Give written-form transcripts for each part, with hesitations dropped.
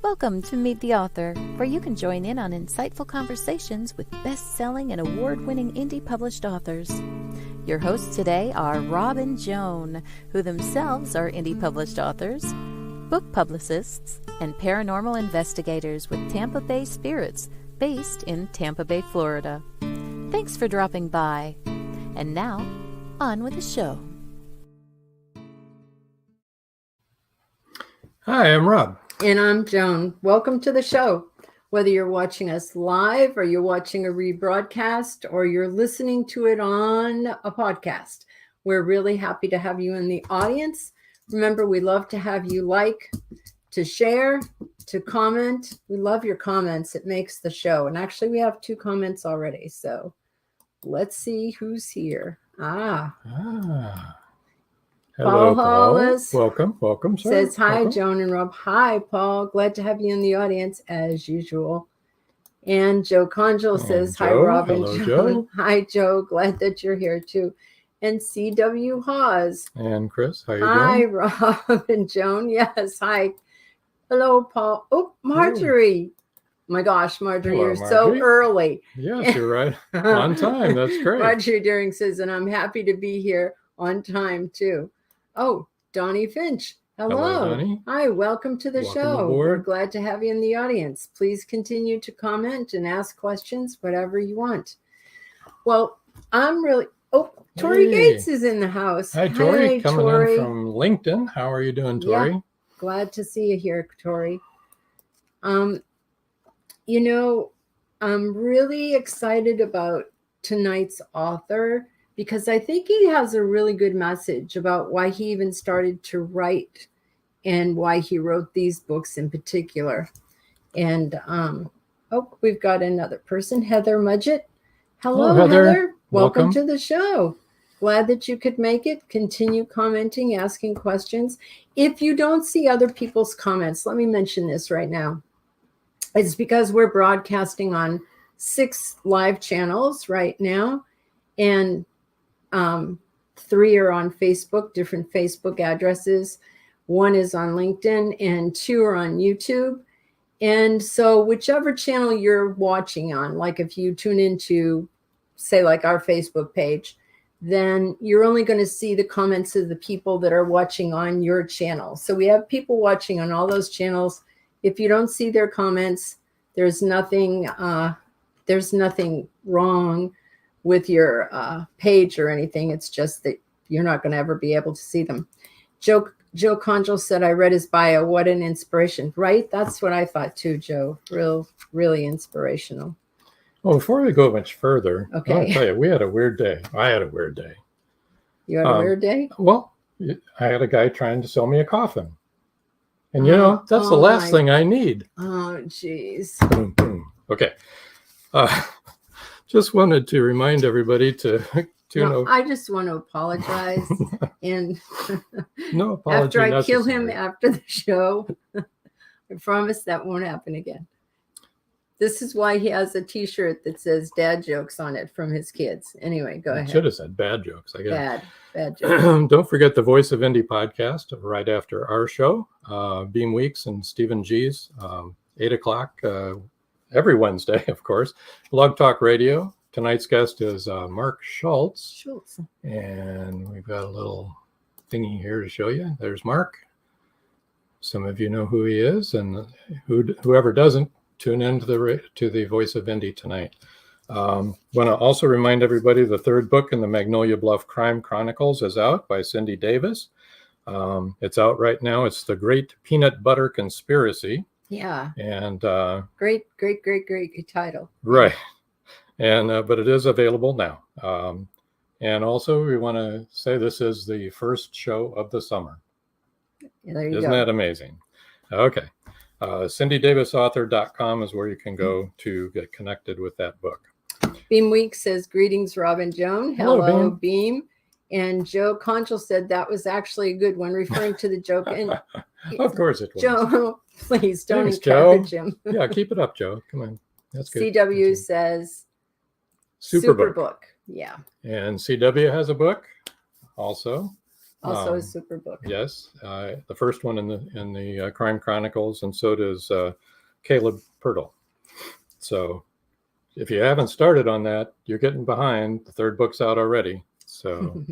Welcome to Meet the Author, where you can join in on insightful conversations with best-selling and award-winning indie published authors. Your hosts today are Rob and Joan, who themselves are indie published authors, book publicists, and paranormal investigators with Tampa Bay Spirits, based in Tampa Bay, Florida. Thanks for dropping by. And now, on with the show. Hi, I'm Rob. And I'm Joan. Welcome to the show. Whether you're watching us live or you're watching a rebroadcast or you're listening to it on a podcast, we're really happy to have you in the audience. Remember, we love to have you like, to share, to comment. We love your comments. It makes the show. And actually, we have 2 comments already. So let's see who's here. Hello, Paul Hollis. Welcome, sir. Says, hi, welcome. Joan and Rob. Hi, Paul. Glad to have you in the audience, as usual. And Joe Conjal says, hi, Rob and Joan. Joe. Hi, Joe. Glad that you're here, too. And C.W. Hawes. And Chris, how you Hi, doing? Rob and Joan. Yes, hi. Hello, Paul. Oh, Marjorie. My gosh, Marjorie, Hello, you're Marjorie. so early. Yes, you're right. On time. That's great. Marjorie Deering says, and I'm happy to be here on time, too. Oh, Donnie Finch. Hello. Donnie. Hi, welcome to the Welcome show. aboard. We're glad to have you in the audience. Please continue to comment and ask questions, whatever you want. Well, Tori Hey. Gates is in the house. Hi, Tori. Hi, Coming Tori. in from LinkedIn. How are you doing, Tori? Yeah. Glad to see you here, Tori. I'm really excited about tonight's author, because I think he has a really good message about why he even started to write and why he wrote these books in particular. And we've got another person, Heather Mudgett. Hello, Heather. Welcome to the show. Glad that you could make it. Continue commenting, asking questions. If you don't see other people's comments, let me mention this right now. It's because we're broadcasting on 6 live channels right now, and 3 are on Facebook, different Facebook addresses. 1 is on LinkedIn and 2 are on YouTube. And so whichever channel you're watching on, like if you tune into, say, like our Facebook page, then you're only going to see the comments of the people that are watching on your channel. So we have people watching on all those channels. If you don't see their comments, there's nothing wrong with your page or anything. It's just that you're not going to ever be able to see them. Joe Conjal said, I read his bio. What an inspiration, right? That's what I thought too, Joe. Really inspirational. Well, before we go much further, Okay. I'll tell you, we had a weird day. I had a weird day. You had a weird day? Well, I had a guy trying to sell me a coffin. And, that's the last thing I need. Oh, geez. Boom, boom. Okay. Just wanted to remind everybody to I just want to apologize. And no apology after I kill necessary. him after the show, I promise that won't happen again. This is why he has a T-shirt that says dad jokes on it from his kids. Anyway, go ahead. Should have said bad jokes, I guess. Bad jokes. Don't forget the Voice of Indie podcast right after our show. Beam Weeks and Stephen G's, 8 o'clock every Wednesday, of course. Blog Talk Radio. Tonight's guest is Mark Schultz. And we've got a little thingy here to show you. There's Mark. Some of you know who he is, and whoever doesn't, tune in to the Voice of Indie tonight. Want to also remind everybody the 3rd book in the Magnolia Bluff Crime Chronicles is out by Cindy Davis. It's out right now. It's The Great Peanut Butter Conspiracy. Yeah. And great title. Right. And but it is available now. And also we want to say this is the first show of the summer. Yeah, there you go. Isn't that amazing? Okay. CindyDavisAuthor.com is where you can go to get connected with that book. Beam Week says, greetings, Rob and Joan. Hello, Beam. And Joe Conchal said that was actually a good one, referring to the joke. And of course it was. Joe, please don't Joe. encourage him. Yeah, keep it up, Joe. Come on. That's good. CW says Superbook. Yeah. And CW has a book also. Also a super book. Yes, the first one in the Crime Chronicles, and so does Caleb Purtle. So if you haven't started on that, you're getting behind. The third book's out already, so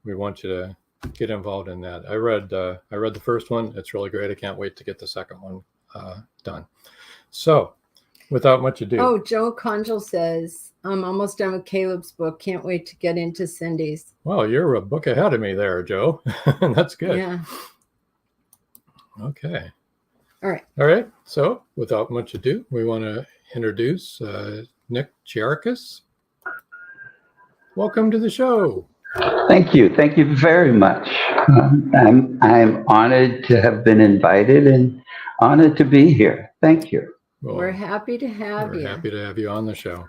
we want you to get involved in that. I read the first one. It's really great. I can't wait to get the second one done. So without much ado. Oh, Joe Conjal says, I'm almost done with Caleb's book. Can't wait to get into Cindy's. Well, you're a book ahead of me there, Joe. That's good. Yeah. Okay. All right. All right. So without much ado, we want to introduce Nick Chiarkas. Welcome to the show. Thank you. Thank you very much. I'm honored to have been invited and honored to be here. Thank you. Well, we're happy to have you. We're happy to have you on the show.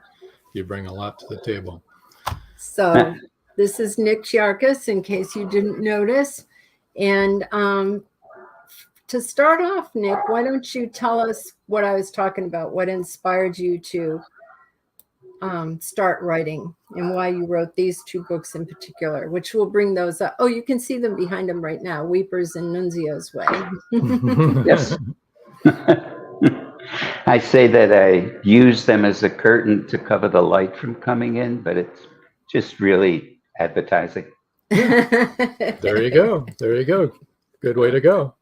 You bring a lot to the table. So this is Nick Chiarkas, in case you didn't notice. And to start off, Nick, why don't you tell us what I was talking about, what inspired you to start writing and why you wrote these two books in particular, which will bring those up. Oh, you can see them behind them right now, Weepers and Nunzio's Way. Yes. I say that I use them as a curtain to cover the light from coming in, but it's just really advertising. There you go. There you go. Good way to go.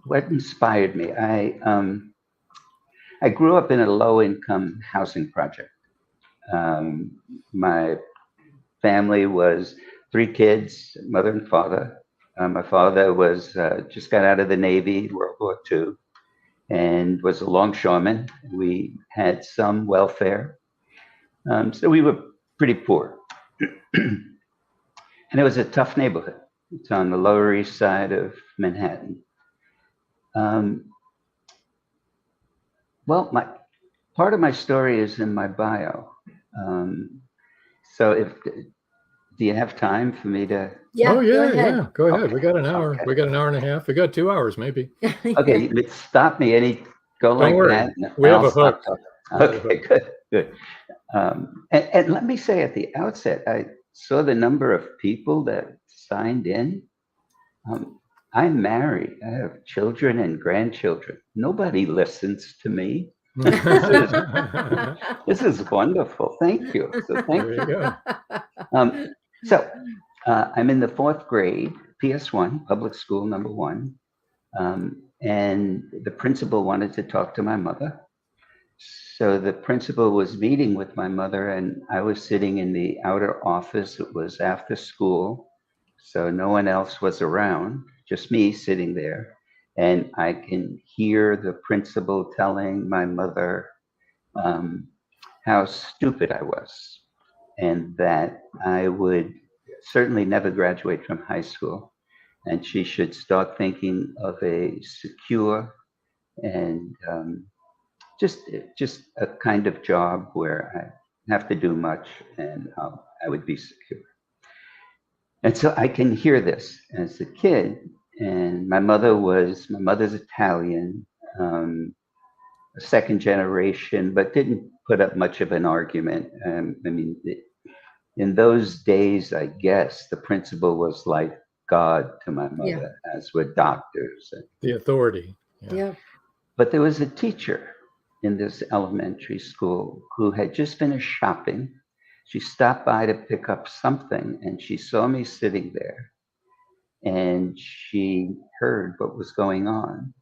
What inspired me? I grew up in a low-income housing project. My family was 3 kids, mother and father. My father was just got out of the Navy, World War II, and was a longshoreman. We had some welfare, so we were pretty poor. And it was a tough neighborhood. It's on the Lower East Side of Manhattan. Well, part of my story is in my bio. So do you have time for me to? Yeah, oh yeah, go ahead. yeah. Go ahead. Okay. We got an hour. Okay. We got an hour and a half. We got 2 hours, maybe. Okay, stop me. Go like worry. that. We have I'll a hook. stop talking. Okay, good. And let me say at the outset, I saw the number of people that signed in. I'm married. I have children and grandchildren. Nobody listens to me. This is wonderful. Thank you. So thank There you. you go. I'm in the 4th grade, PS1, public school number 1. And the principal wanted to talk to my mother. So the principal was meeting with my mother, and I was sitting in the outer office. It was after school, so no one else was around, just me sitting there. And I can hear the principal telling my mother how stupid I was, and that I would certainly never graduate from high school, and she should start thinking of a secure and just a kind of job where I have to do much and I would be secure. And so I can hear this as a kid. And my mother's Italian, a second generation, but didn't put up much of an argument. I mean, in those days, I guess the principal was like God to my mother, as were doctors. The authority. Yeah. But there was a teacher in this elementary school who had just finished shopping. She stopped by to pick up something, and she saw me sitting there, and she heard what was going on.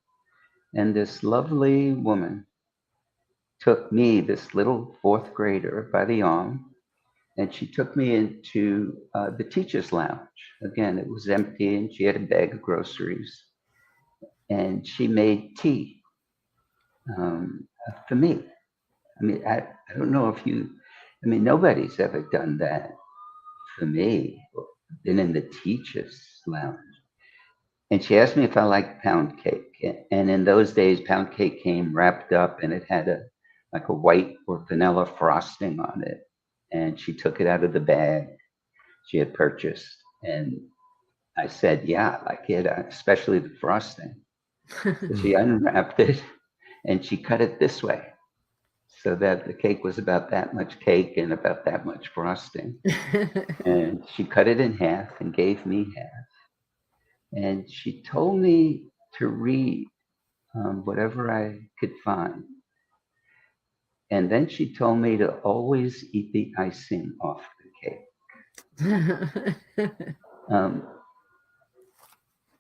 And this lovely woman took me, this little 4th grader, by the arm, and she took me into the teacher's lounge. Again, it was empty, and she had a bag of groceries, and she made tea for me. I mean, I don't know if nobody's ever done that for me. Been in the teacher's lounge. And she asked me if I liked pound cake. And in those days, pound cake came wrapped up, and it had a white or vanilla frosting on it. And she took it out of the bag she had purchased. And I said, yeah, I like it, especially the frosting. So she unwrapped it, and she cut it this way. so that the cake was about that much cake and about that much frosting. And she cut it in half and gave me half. And she told me to read whatever I could find. And then she told me to always eat the icing off the cake.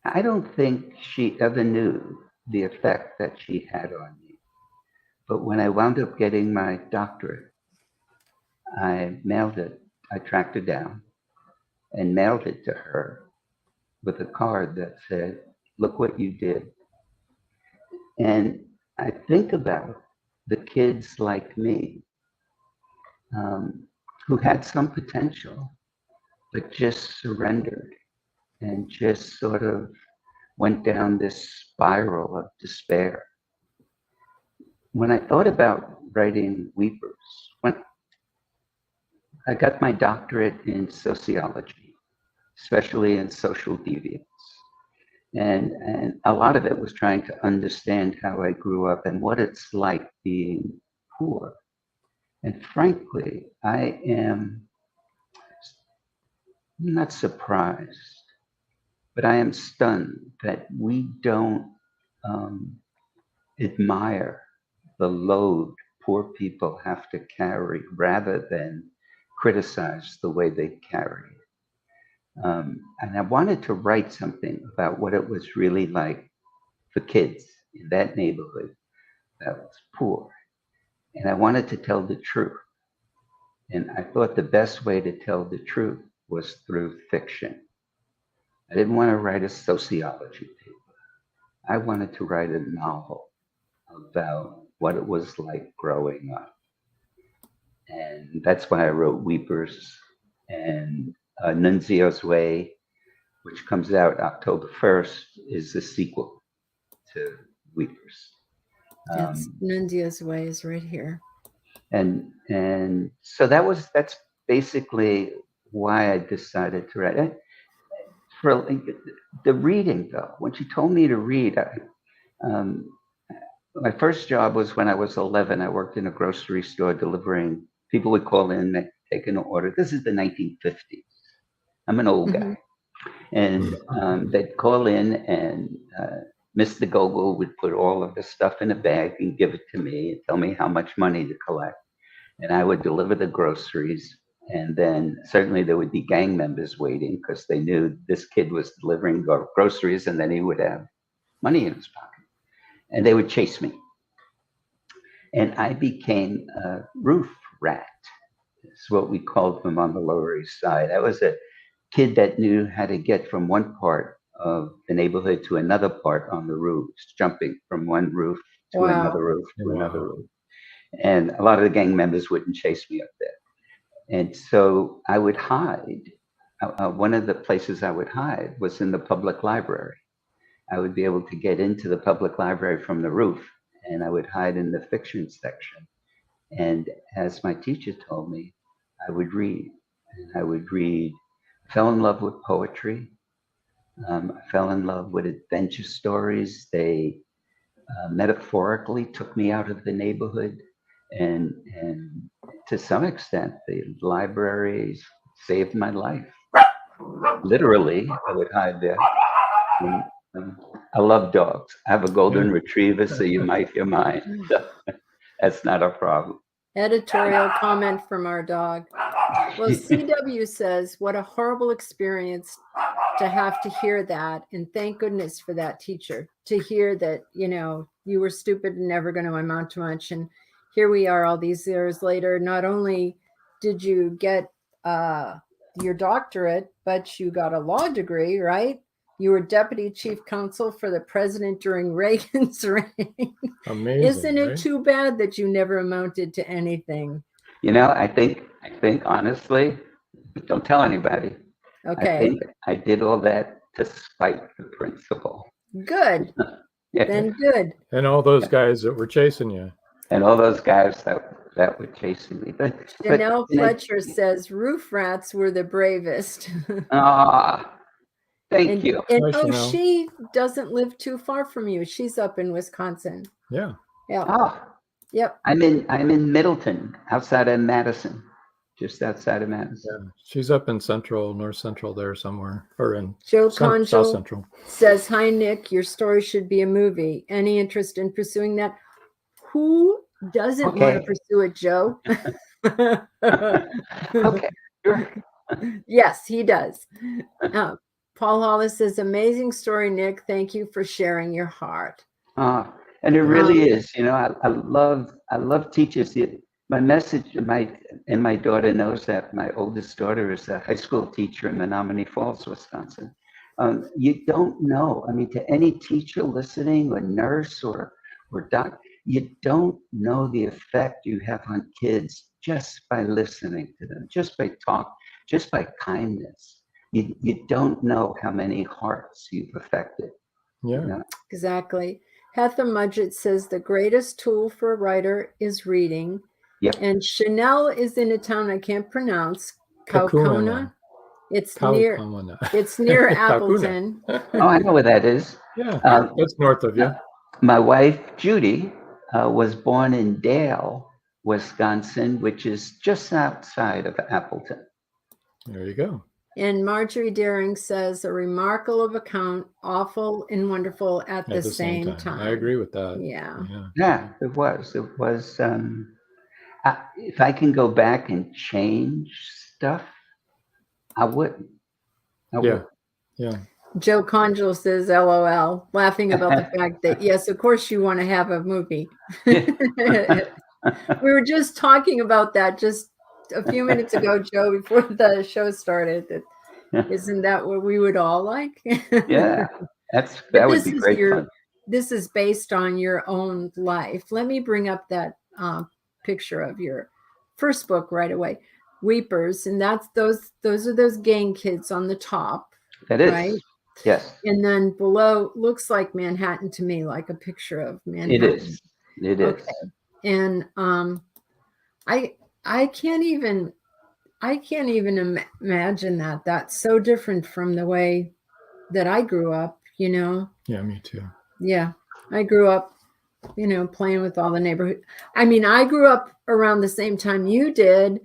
I don't think she ever knew the effect that she had on me. But when I wound up getting my doctorate, I mailed it. I tracked her down and mailed it to her with a card that said, "Look what you did." And I think about the kids like me who had some potential, but just surrendered and just sort of went down this spiral of despair. When I thought about writing Weepers, when I got my doctorate in sociology, especially in social deviance, and a lot of it was trying to understand how I grew up and what it's like being poor. And frankly, I am not surprised, but I am stunned that we don't admire the load poor people have to carry rather than criticize the way they carry it. And I wanted to write something about what it was really like for kids in that neighborhood that was poor. And I wanted to tell the truth. And I thought the best way to tell the truth was through fiction. I didn't want to write a sociology paper. I wanted to write a novel about what it was like growing up. And that's why I wrote Weepers, and Nunzio's Way, which comes out October 1st, is the sequel to Weepers. Nunzio's Way is right here. And so that's basically why I decided to write it. For the reading, though, when she told me to read, my first job was when I was 11. I worked in a grocery store delivering. People would call in, take an order. This is the 1950s. I'm an old guy. And they'd call in, and Mr. Gogol would put all of the stuff in a bag and give it to me and tell me how much money to collect. And I would deliver the groceries. And then certainly there would be gang members waiting because they knew this kid was delivering groceries, and then he would have money in his pocket. And they would chase me. And I became a roof rat. It's what we called them on the Lower East Side. I was a kid that knew how to get from one part of the neighborhood to another part on the roofs, jumping from one roof to another roof to another roof. And a lot of the gang members wouldn't chase me up there. And so I would hide. One of the places I would hide was in the public library. I would be able to get into the public library from the roof, and I would hide in the fiction section. And as my teacher told me, I would read. And I would read. I fell in love with poetry. I fell in love with adventure stories. They metaphorically took me out of the neighborhood. And to some extent, the libraries saved my life. Literally, I would hide there. I love dogs. I have a golden retriever, so you might hear mine. That's not a problem. Editorial comment from our dog. Well, CW says, what a horrible experience to have to hear that. And thank goodness for that teacher, to hear that, you were stupid and never going to amount to much. And here we are all these years later. Not only did you get your doctorate, but you got a law degree, right? You were Deputy Chief Counsel for the president during Reagan's reign. Amazing. Isn't it too bad that you never amounted to anything? I think honestly, don't tell anybody. Okay. I think I did all that to spite the principal. Good. Yeah. Then good. And all those guys that were chasing you. And all those guys that were chasing me. Janelle Fletcher says roof rats were the bravest. Thank you. And she doesn't live too far from you. She's up in Wisconsin. Yeah. Yeah. Yep. I'm in Middleton, outside of Madison, just outside of Madison. Yeah, she's up in north central there somewhere, or in Joe south Conjal central. says, "Hi Nick, your story should be a movie. Any interest in pursuing that?" Who doesn't want to pursue it, Joe? Okay, sure. Yes, he does. Paul Hollis says, "Amazing story, Nick. Thank you for sharing your heart." And it really is. You know, I love teachers. My message, my daughter knows that. My oldest daughter is a high school teacher in Menominee Falls, Wisconsin. You don't know. I mean, to any teacher listening, or nurse, or doc, you don't know the effect you have on kids just by listening to them, just by talk, just by kindness. You don't know how many hearts you've affected. Yeah, You know? Exactly. Heather Mudgett says the greatest tool for a writer is reading. Yep. And Chanel is in a town I can't pronounce, Kakuna. Kaukona. It's near Kakuna. Appleton. Oh, I know where that is. Yeah, that's north of you. My wife, Judy, was born in Dale, Wisconsin, which is just outside of Appleton. There you go. And Marjorie Daring says a remarkable account, awful and wonderful at the same time. I agree with that. Yeah. It was. If I can go back and change stuff, I wouldn't. Yeah. Joe Conjal says, LOL, laughing about the fact that, yes, of course you want to have a movie. We were just talking about that just a few minutes ago, Joe, before the show started. Isn't that what we would all like? Yeah, that would be great fun. This is based on your own life. Let me bring up that picture of your first book right away, Weepers, and those are those gang kids on the top. That is, right? Yes. And then below looks like Manhattan to me, like a picture of Manhattan. It is. Okay. And I can't even imagine that. That's so different from the way that I grew up, you know? Yeah, me too. Yeah. I grew up, you know, playing with all the neighborhood. I mean, I grew up around the same time you did.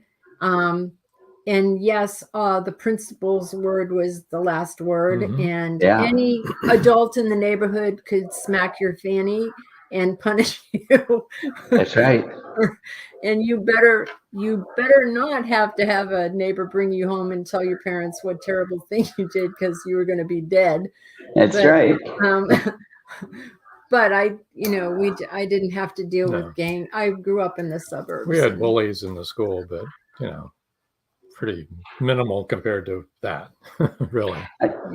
And yes, the principal's word was the last word. Mm-hmm. And any adult in the neighborhood could smack your fanny and punish you. That's right. And you better not have to have a neighbor bring you home and tell your parents what terrible thing you did because you were going to be dead. That's right. But I didn't have to deal with gang. I grew up in the suburbs. We had bullies in the school, but you know, pretty minimal compared to that, really.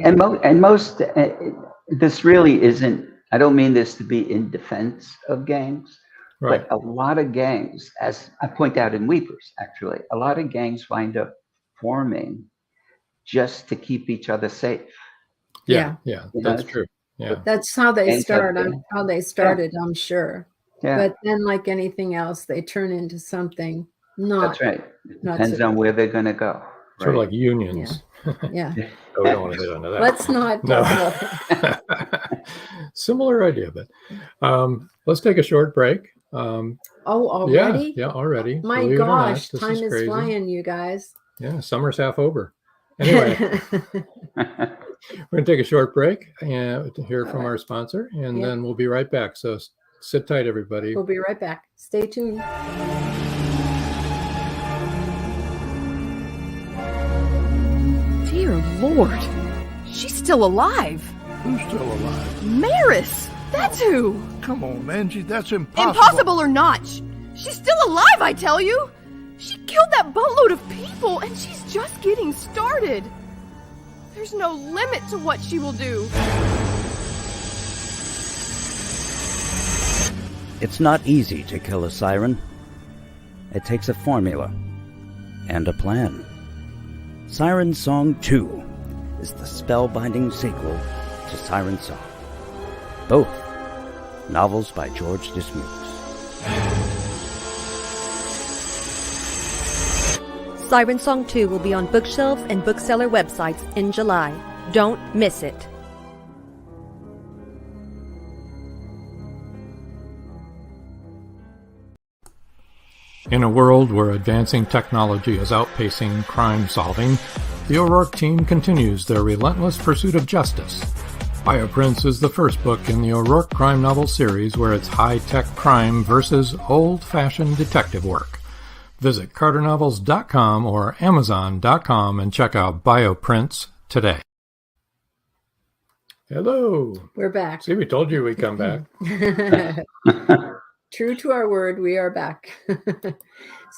And most, this really isn't. I don't mean this to be in defense of gangs, right. But a lot of gangs, as I point out in Weepers, actually, a lot of gangs wind up forming just to keep each other safe. Yeah, that's true. Yeah, that's how they started. I'm sure. Yeah. But then, like anything else, they turn into something. That's right. It depends on where they're going to go. Sort of like unions. Yeah. Oh, we don't want to hit onto that. Let's not. No. Similar idea, but let's take a short break. Already? Yeah, already. My gosh, time is flying, you guys. Yeah, summer's half over. Anyway, we're going to take a short break and hear from our sponsor, and then we'll be right back. So sit tight, everybody. We'll be right back. Stay tuned. Dear Lord, she's still alive. Who's still alive? Maris, that's who. Come on, Angie, that's impossible. Impossible or not, she's still alive, I tell you. She killed that boatload of people, and she's just getting started. There's no limit to what she will do. It's not easy to kill a siren. It takes a formula and a plan. Siren Song 2 is the spellbinding sequel to Siren Song. Both novels by George Dismukes. Siren Song 2 will be on bookshelves and bookseller websites in July. Don't miss it. In a world where advancing technology is outpacing crime solving, the O'Rourke team continues their relentless pursuit of justice. Bioprints is the first book in the O'Rourke crime novel series where it's high-tech crime versus old-fashioned detective work. Visit carternovels.com or amazon.com and check out Bioprints today. Hello. We're back. See, we told you we'd come back. True to our word, we are back.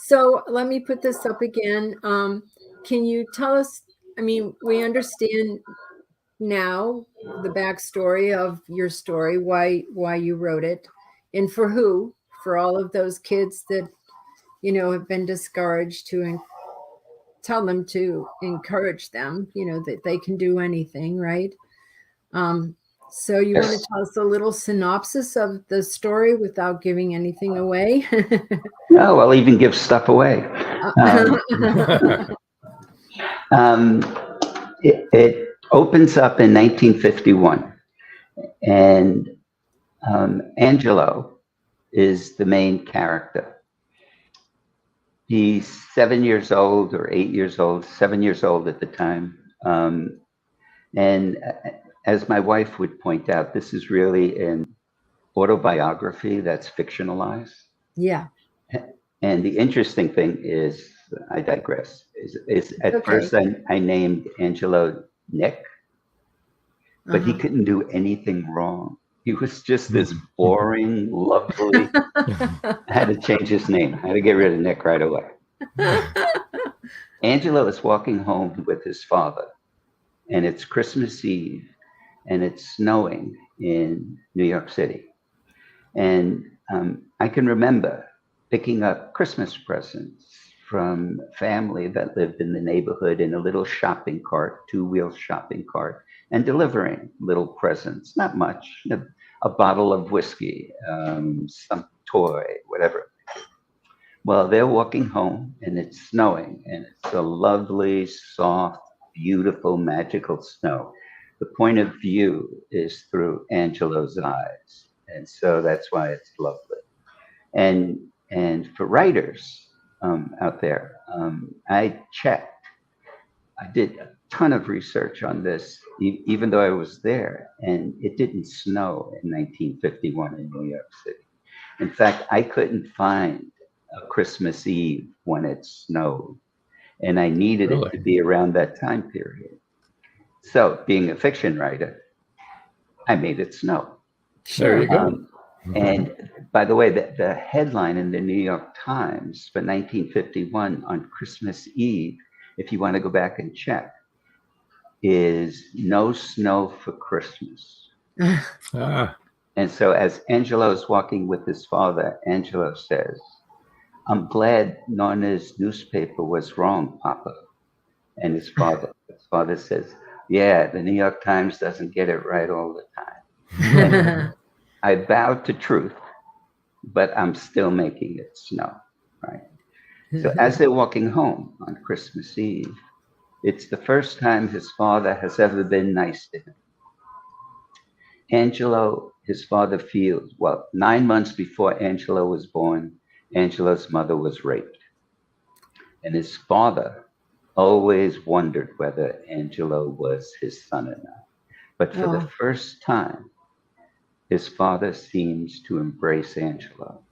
So let me put this up again. Can you tell us, I mean, we understand now the backstory of your story, why you wrote it, and for who, for all of those kids that, you know, have been discouraged, to tell them to encourage them, you know, that they can do anything, right? So you want to tell us a little synopsis of the story without giving anything away? No, I'll even give stuff away. It opens up in 1951, and Angelo is the main character. He's 7 years old or 8 years old, 7 years old at the time. And as my wife would point out, this is really an autobiography that's fictionalized. Yeah. And the interesting thing is, I digress, is at Okay. first I named Angelo Nick, but he couldn't do anything wrong. He was just this boring, lovely. I had to change his name. I had to get rid of Nick right away. Angelo is walking home with his father, and it's Christmas Eve, and it's snowing in New York City. And I can remember picking up Christmas presents from family that lived in the neighborhood in a little shopping cart, two-wheel shopping cart, and delivering little presents, not much, a bottle of whiskey, some toy, whatever. Well, they're walking home and it's snowing, and it's a lovely, soft, beautiful, magical snow. The point of view is through Angelo's eyes. And so that's why it's lovely. And for writers out there, I did a ton of research on this, even though I was there, and it didn't snow in 1951 in New York City. In fact, I couldn't find a Christmas Eve when it snowed, and I needed it to be around that time period. So, being a fiction writer, I made it snow. There you go. And by the way, the headline in the New York Times for 1951 on Christmas Eve, if you want to go back and check, is "No Snow for Christmas." And so as Angelo is walking with his father, Angelo says, "I'm glad Nonna's newspaper was wrong, Papa." And his father says, "Yeah, the New York Times doesn't get it right all the time." I bowed to truth, but I'm still making it snow, right? So as they're walking home on Christmas Eve, it's the first time his father has ever been nice to him. Angelo, his father feels, 9 months before Angelo was born, Angelo's mother was raped. And his father always wondered whether Angelo was his son or not. But for the first time, his father seems to embrace Angelo.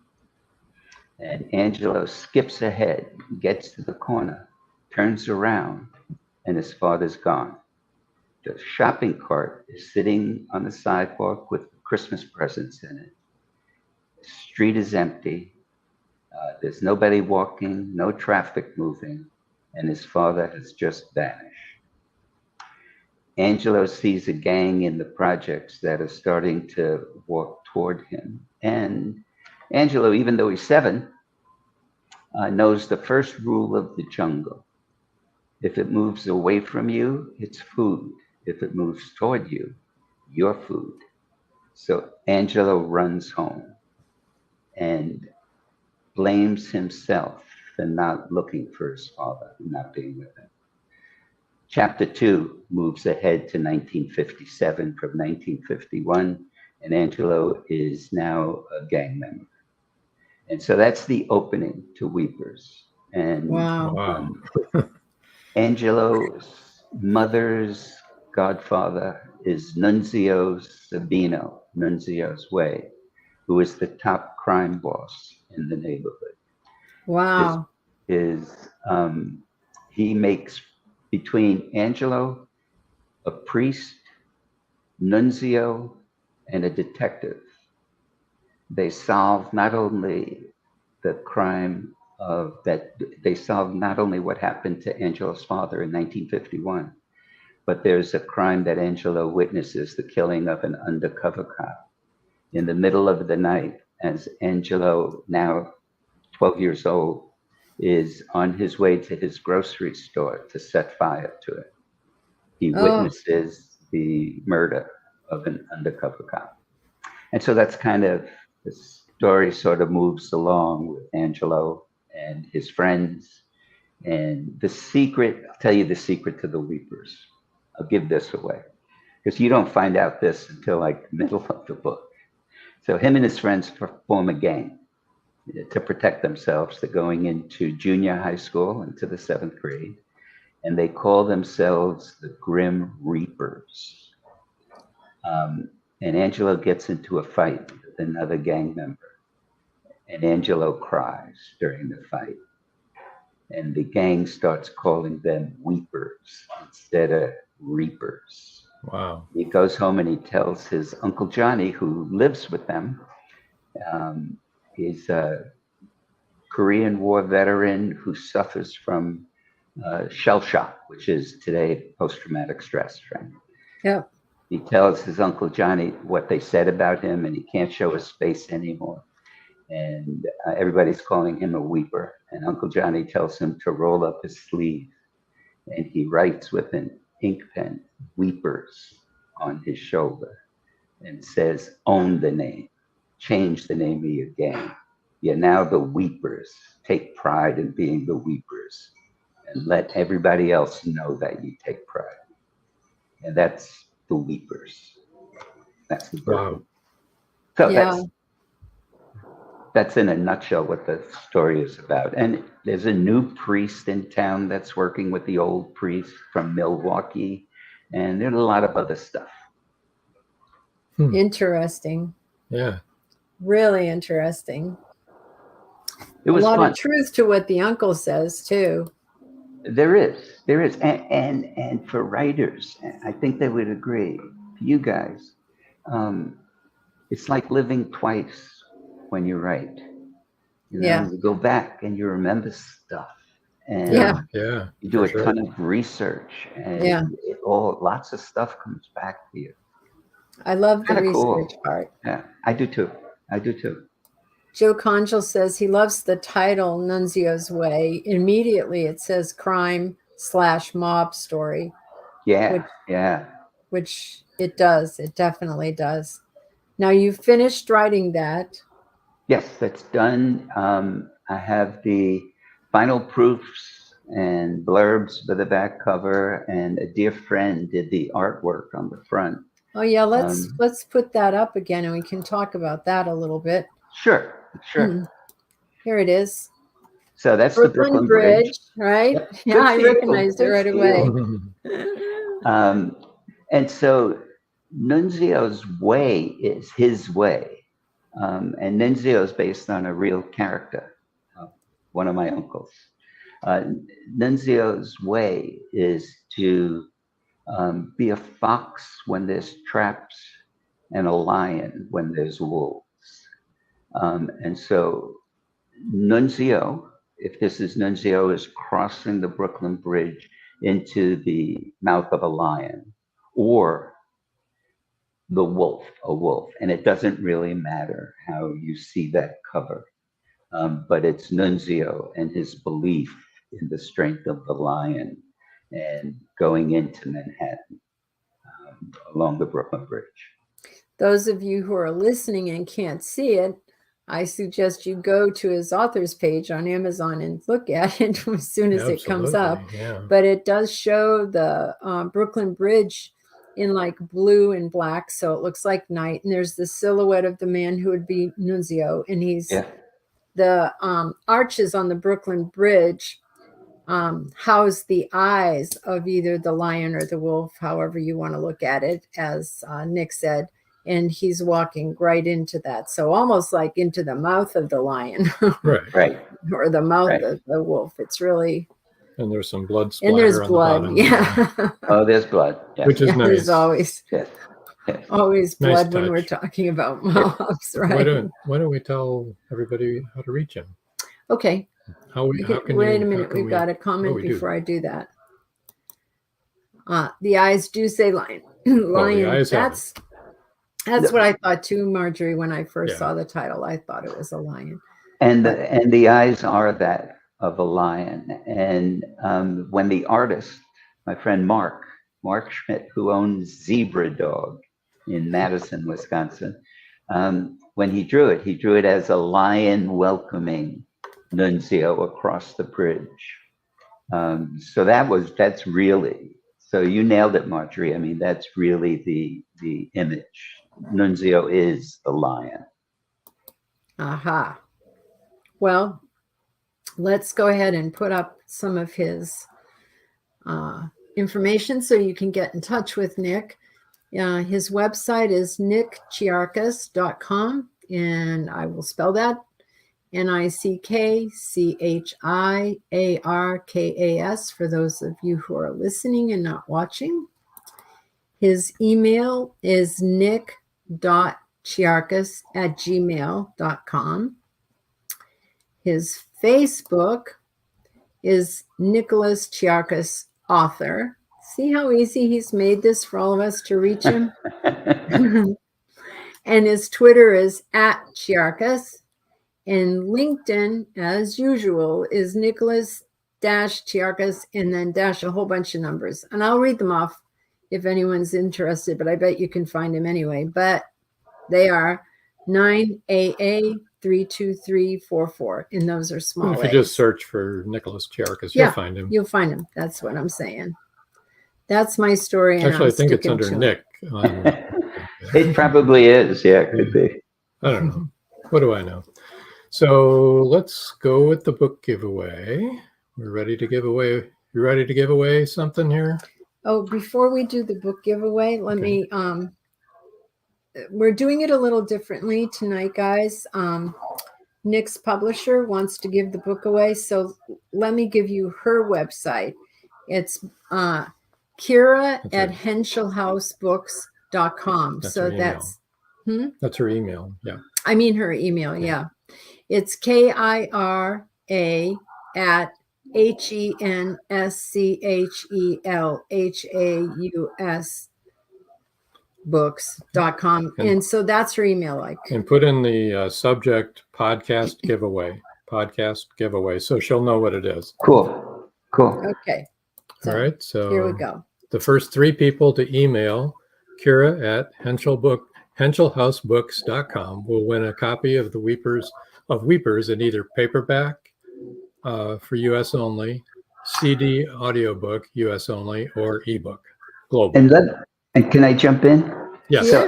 And Angelo skips ahead, gets to the corner, turns around, and his father's gone. The shopping cart is sitting on the sidewalk with Christmas presents in it. The street is empty. There's nobody walking, no traffic moving, and his father has just vanished. Angelo sees a gang in the projects that are starting to walk toward him. And Angelo, even though he's 7, knows the first rule of the jungle. If it moves away from you, it's food. If it moves toward you, you're food. So Angelo runs home and blames himself for not looking for his father, not being with him. Chapter 2 moves ahead to 1957 from 1951, and Angelo is now a gang member. And so that's the opening to Weepers. And Wow. Wow. Angelo's mother's godfather is Nunzio Sabino, Nunzio's Way, who is the top crime boss in the neighborhood. Wow. He makes between Angelo, a priest, Nunzio, and a detective. They solve not only the crime they solve not only what happened to Angelo's father in 1951, but there's a crime that Angelo witnesses, the killing of an undercover cop in the middle of the night, as Angelo, now 12 years old, is on his way to his grocery store to set fire to it. He witnesses the murder of an undercover cop. And so that's kind of, the story sort of moves along with Angelo and his friends. And the secret, I'll tell you the secret to the Weepers. I'll give this away, because you don't find out this until like the middle of the book. So him and his friends form a gang to protect themselves. They're going into junior high school, into the 7th grade, and they call themselves the Grim Reapers. And Angelo gets into a fight with another gang member, and Angelo cries during the fight. And the gang starts calling them Weepers instead of Reapers. Wow. He goes home and he tells his Uncle Johnny, who lives with them. He's a Korean War veteran who suffers from shell shock, which is today post-traumatic stress, right? Yeah. He tells his Uncle Johnny what they said about him, and he can't show his face anymore. And everybody's calling him a weeper. And Uncle Johnny tells him to roll up his sleeve. And he writes with an ink pen, Weepers, on his shoulder, and says, own the name, change the name of your gang. You're now the Weepers. Take pride in being the Weepers, and let everybody else know that you take pride. And that's the Weepers. That's the Wow. So Yeah. that's in a nutshell what the story is about. And there's a new priest in town that's working with the old priest from Milwaukee, and there's a lot of other stuff. Interesting. Yeah. Really interesting. It was a lot fun. of truth to what the uncle says too. There is, and for writers, I think they would agree. You guys, it's like living twice when you write. You know, Yeah. you go back and you remember stuff, and Yeah. Yeah. you do a for ton sure. of research, and Yeah. lots of stuff comes back to you. I love the Kinda research cool. part. Yeah, I do too. Joe Conjal says he loves the title Nunzio's Way. Immediately it says crime/mob story, Yeah. which it does. It definitely does. Now you finished writing that. Yes, that's done. I have the final proofs and blurbs for the back cover, and a dear friend did the artwork on the front. Oh yeah, let's put that up again and we can talk about that a little bit. Sure. Here it is. So that's Brooklyn, the Brooklyn Bridge, right? Yep. Yeah, Good I feel. recognized it Good right feel. away. And so Nunzio's way is his way. And Nunzio is based on a real character, one of my uncles. Nunzio's way is to be a fox when there's traps and a lion when there's wolves. And so Nunzio, if this is Nunzio, is crossing the Brooklyn Bridge into the mouth of a lion, or a wolf. And it doesn't really matter how you see that cover, but it's Nunzio and his belief in the strength of the lion and going into Manhattan along the Brooklyn Bridge. Those of you who are listening and can't see it, I suggest you go to his author's page on Amazon and look at it as soon as it comes up. Yeah. But it does show the Brooklyn Bridge in like blue and black, so it looks like night. And there's the silhouette of the man who would be Nunzio, and he's the arches on the Brooklyn Bridge house the eyes of either the lion or the wolf, however you want to look at it, as Nick said. And he's walking right into that. So almost like into the mouth of the lion. Right. Or the mouth of the wolf. It's really... And there's some blood splatter and there's on blood, the bottom. yeah. Oh, there's blood. Yes. Which is nice. There's always... Yes. Always Nice blood when we're touch. talking about mobs, right? Why don't we tell everybody how to reach him? Okay. Wait a minute. We've got a comment before I do that. The eyes do say lion. Lion. That's what I thought too, Marjorie, when I first saw the title. I thought it was a lion. And the eyes are that of a lion. And when the artist, my friend Mark Schmidt, who owns Zebra Dog in Madison, Wisconsin, when he drew it as a lion welcoming Nunzio across the bridge. So that's really, so you nailed it, Marjorie. I mean, that's really the image. Nunzio is the lion. Aha. Well, let's go ahead and put up some of his information so you can get in touch with Nick. His website is nickchiarkas.com, and I will spell that NICKCHIARKAS for those of you who are listening and not watching. His email is nick.chiarkas@gmail.com. His Facebook is Nicholas Chiarkas Author. See how easy he's made this for all of us to reach him? And his Twitter is @Chiarkas. And LinkedIn, as usual, is Nicholas-Chiarkas and then dash a whole bunch of numbers. And I'll read them off if anyone's interested, but I bet you can find him anyway. But they are 9AA32344, and those are small. If you just search for Nicholas Chiarkas, you'll find him. You'll find him. That's what I'm saying. That's my story. Actually, I think it's under Nick. It probably is. Yeah, it could be. I don't know. What do I know? So let's go with the book giveaway. We're ready to give away. You ready to give away something here? Oh, before we do the book giveaway, let me, we're doing it a little differently tonight, guys. Nick's publisher wants to give the book away. So let me give you her website. It's Kira@HenschelHouseBooks.com. So that's her email. Yeah. I mean her email. Yeah. It's KIRA@HenschelHaus books.com. And so that's her email. And put in the subject podcast giveaway. Podcast giveaway. So she'll know what it is. Cool. Okay. All right. So here we go. The first 3 people to email Kira@HenschelHausBooks.com will win a copy of the Weepers in either paperback for U.S. only, CD audiobook U.S. only, or ebook global. And can I jump in? Yes. So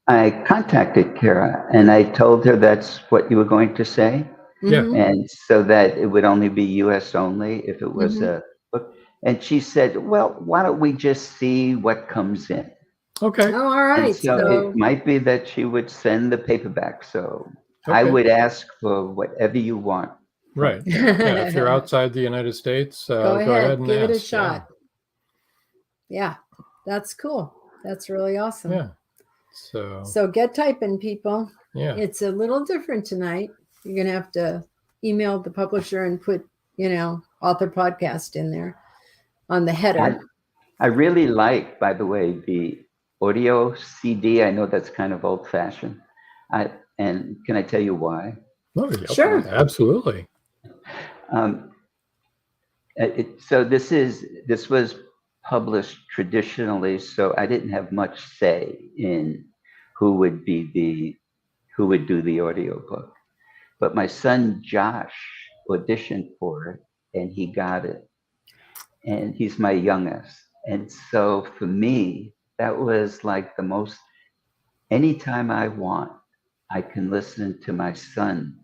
I contacted Kira and I told her that's what you were going to say. Yeah. And so that it would only be U.S. only if it was a book. And she said, well, why don't we just see what comes in? Okay. Oh, all right. And so it might be that she would send the paperback. So I would ask for whatever you want. Right. Yeah, if you're outside the United States, go ahead and give ask. it a shot. Yeah, that's cool. That's really awesome. Yeah. So get typing, people. Yeah. It's a little different tonight. You're going to have to email the publisher and put, author podcast in there on the header. I really like, by the way, the audio CD. I know that's kind of old fashioned. And can I tell you why? Oh, yeah, sure. Absolutely. So this was published traditionally, so I didn't have much say in who would do the audiobook. But my son Josh auditioned for it and he got it. And he's my youngest. And so for me, that was like the anytime I want, I can listen to my son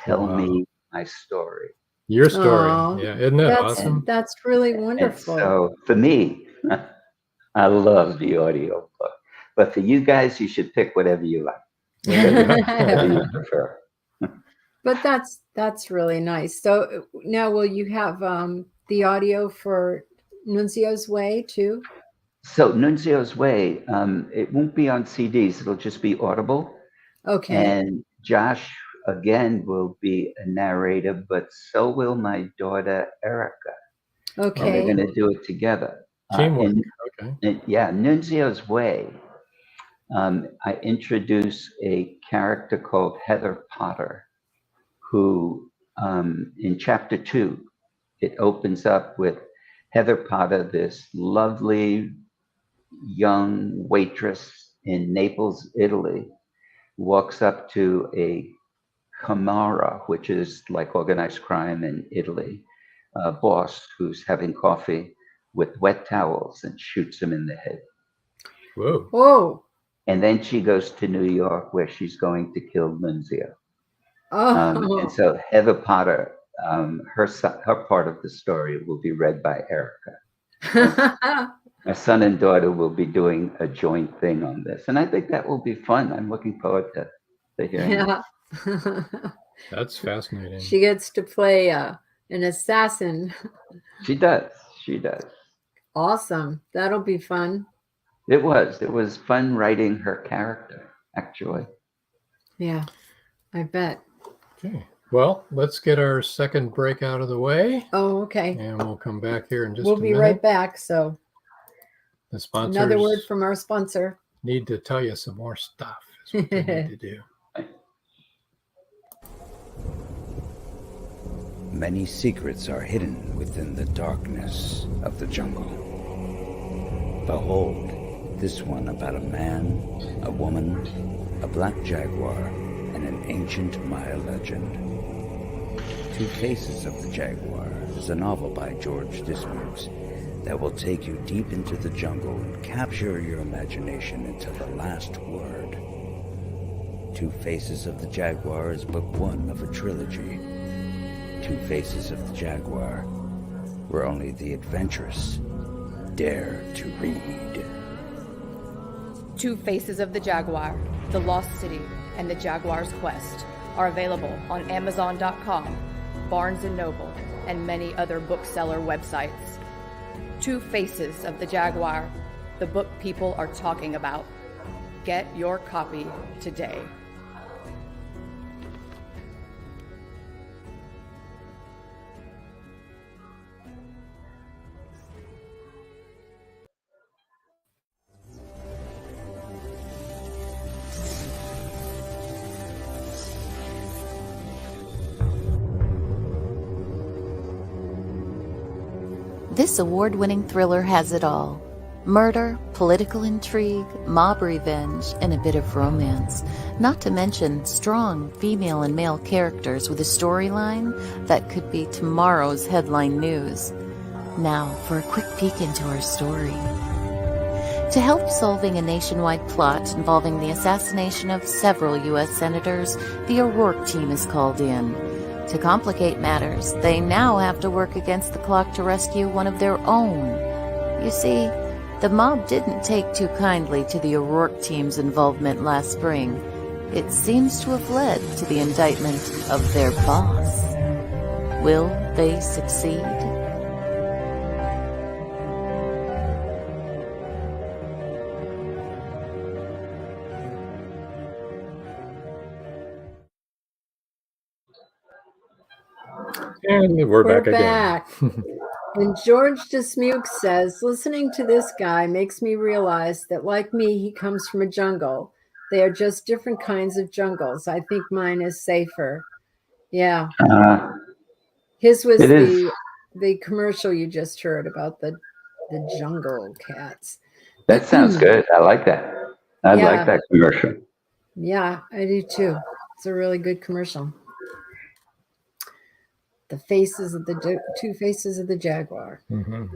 tell Wow. me my story. Your story. Aw, Yeah. Isn't that awesome? That's really And wonderful. so for me, I love the audio book. But for you guys, you should pick whatever you like, whatever you prefer. But that's really nice. So now, will you have the audio for Nunzio's Way too? So Nunzio's Way, it won't be on CDs. It'll just be audible. Okay. And Josh, again, will be a narrator, but so will my daughter, Erica. And Okay. they're going to do it together. Teamwork. Okay. Yeah, Nunzio's Way. I introduce a character called Heather Potter, who in chapter 2, it opens up with Heather Potter, this lovely young waitress in Naples, Italy, walks up to a Camorra, which is like organized crime in Italy, boss who's having coffee with wet towels and shoots him in the head. Whoa. Whoa. And then she goes to New York where she's going to kill Nunzio. Oh. And so Heather Potter, her part of the story will be read by Erica. My son and daughter will be doing a joint thing on this. And I think that will be fun. I'm looking forward to hearing it. Yeah. That's fascinating. She gets to play an assassin. She does. She does. Awesome. That'll be fun. It was fun writing her character, actually. Yeah, I bet. Okay. Well, let's get our second break out of the way, Oh, okay. and we'll come back here in just We'll a be minute. right back. So The sponsors another word from our sponsor. need to tell you some more stuff. Is what they need to do. Many secrets are hidden within the darkness of the jungle. Behold, this one about a man, a woman, a black jaguar, and an ancient Maya legend. Two Faces of the Jaguar is a novel by George Dismukes that will take you deep into the jungle and capture your imagination until the last word. Two Faces of the Jaguar is book 1 of a trilogy. Two Faces of the Jaguar, where only the adventurous dare to read. Two Faces of the Jaguar, The Lost City, and The Jaguar's Quest are available on Amazon.com, Barnes & Noble, and many other bookseller websites. Two Faces of the Jaguar, the book people are talking about. Get your copy today. This award-winning thriller has it all. Murder, political intrigue, mob revenge, and a bit of romance. Not to mention strong female and male characters with a storyline that could be tomorrow's headline news. Now for a quick peek into our story. To help solving a nationwide plot involving the assassination of several U.S. senators, the O'Rourke team is called in. To complicate matters, they now have to work against the clock to rescue one of their own. You see, the mob didn't take too kindly to the O'Rourke team's involvement last spring. It seems to have led to the indictment of their boss. Will they succeed? And we're back again. And George Dismukes says, listening to this guy makes me realize that, like me, he comes from a jungle. They are just different kinds of jungles. I think mine is safer. Yeah. His was the commercial you just heard about the jungle cats. That sounds good. I like that. I like that commercial. Yeah, I do too. It's a really good commercial. The faces of the two faces of the jaguar. Mm-hmm.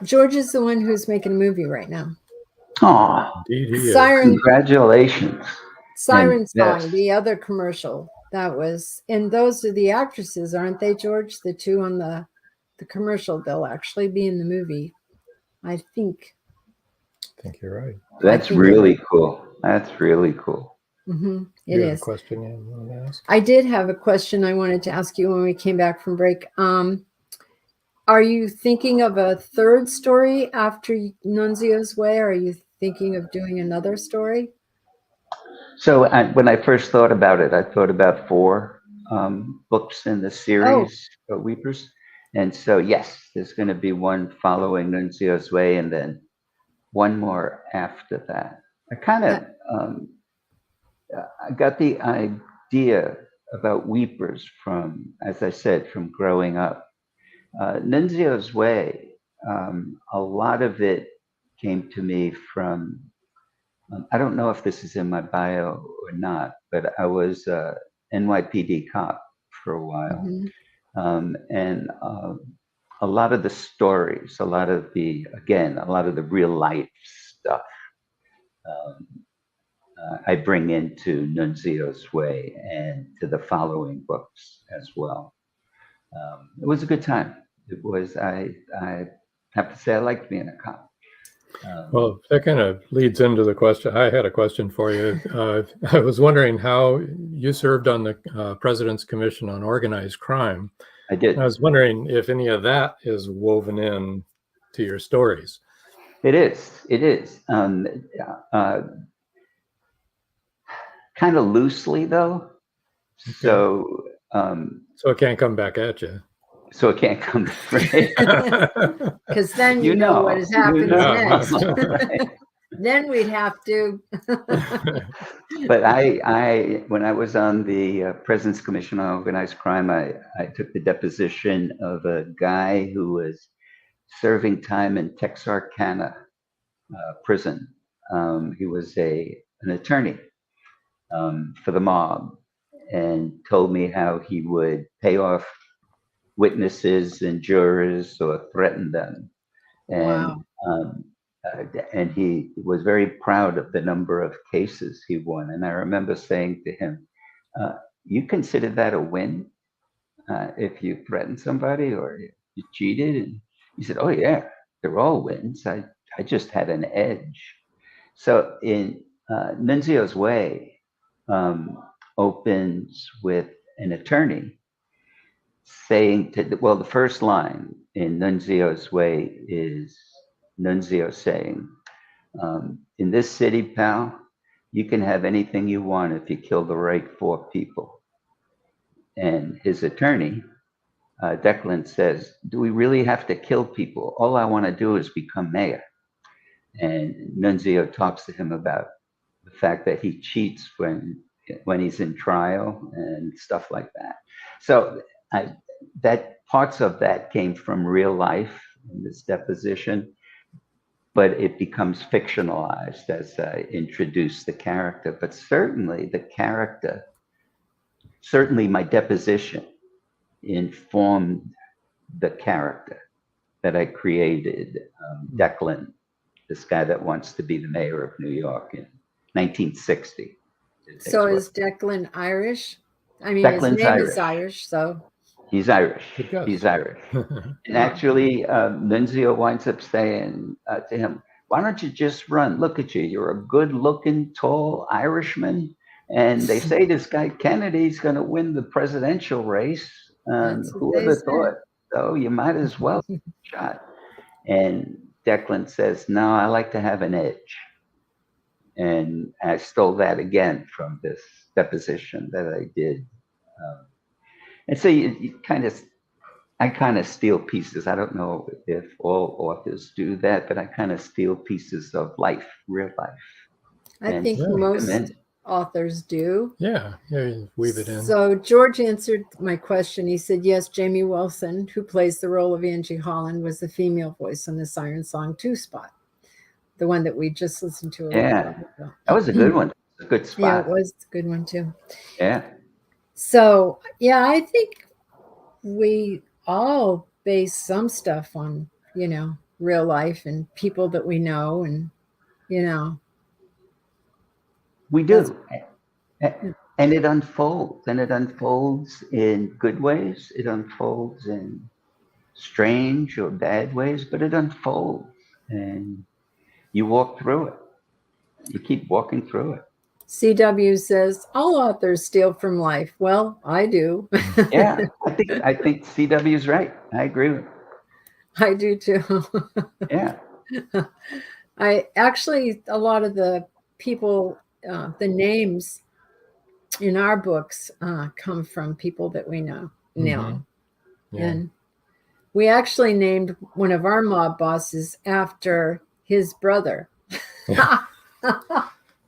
George is the one who's making a movie right now. Oh, Siren. congratulations! Siren yes. Song, the other commercial. That was, and those are the actresses, aren't they, George? The two on the commercial. They'll actually be in the movie, I think. I think you're right. That's really cool. That's really cool. Mm-hmm. You It have is. a question you want to ask? I did have a question I wanted to ask you when we came back from break. Are you thinking of a third story after Nunzio's Way? Or are you thinking of doing another story? So when I first thought about it, I thought about 4 books in the series, Weepers. And so, yes, there's going to be one following Nunzio's Way and then one more after that. I kind of, I got the idea about Weepers from, as I said, from growing up. Nunzio's Way, a lot of it came to me from, I don't know if this is in my bio or not, but I was a NYPD cop for a while. Mm-hmm. And a lot of the stories, a lot of the real life stuff, I bring into Nunzio's Way and to the following books as well. It was a good time. It was, I have to say, I liked being a cop. Well, that kind of leads into the question. I had a question for you. I was wondering how you served on the President's Commission on Organized Crime. I did. I was wondering if any of that is woven in to your stories. It is. It is. Kind of loosely, though. Okay. So it can't come back at you. So it can't come free. Because then you know what has happened next. Right. Then we'd have to. But I when I was on the President's Commission on Organized Crime, I took the deposition of a guy who was serving time in Texarkana prison. He was an attorney for the mob, and told me how he would pay off witnesses and jurors or threaten them. And Wow. And he was very proud of the number of cases he won. And I remember saying to him, you consider that a win if you threaten somebody or you cheated? And he said, oh yeah, they're all wins. I just had an edge. So in Nunzio's Way opens with an attorney saying the first line in Nunzio's Way is Nunzio saying, in this city, pal, you can have anything you want if you kill the right 4 people. And his attorney, Declan, says, do we really have to kill people? All I want to do is become mayor. And Nunzio talks to him about the fact that he cheats when he's in trial and stuff like that. So that parts of that came from real life in this deposition, but it becomes fictionalized as I introduce the character. But certainly my deposition informed the character that I created, Declan, this guy that wants to be the mayor of New York in 1960. So is Declan Irish? I mean, Declan's his name Irish. is Irish, so. He's Irish. He's Irish. And actually, Nunzio winds up saying to him, why don't you just run? Look at you. You're a good-looking, tall Irishman. And they say this guy Kennedy's going to win the presidential race. Who would have thought? So you might as well take a shot. And Declan says, no, I like to have an edge. And I stole that again from this deposition that I did. And so I kind of steal pieces. I don't know if all authors do that, but I kind of steal pieces of life, real life. I think most authors do. Yeah, you weave it in. So George answered my question. He said, yes, Jamie Wilson, who plays the role of Angie Holland, was the female voice on the Siren Song 2 spot. The one that we just listened to. Yeah, that was a good one. A good spot. Yeah, it was a good one too. Yeah. So, yeah, I think we all base some stuff on, real life and people that we know and, We do. And it unfolds, in good ways. It unfolds in strange or bad ways, but it unfolds, and you walk through it. You keep walking through it. CW says all authors steal from life. Well, I do. Yeah, I think CW's right. I agree with. I do too. Yeah. I actually, a lot of the people, the names in our books come from people that we know. Yeah. And we actually named one of our mob bosses after his brother.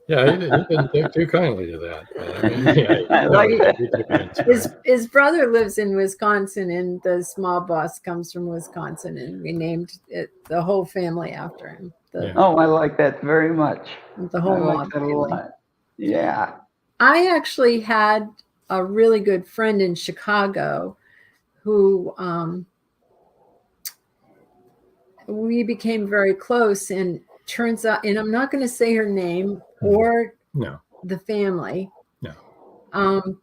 Yeah, he didn't take too kindly to that. But, I mean, I like that. His brother lives in Wisconsin, and the small boss comes from Wisconsin, and we named it the whole family after him. Oh, I like that very much. The whole I mob like that a family. lot. Yeah. I actually had a really good friend in Chicago who we became very close, and turns out, and I'm not going to say her name or the family. No.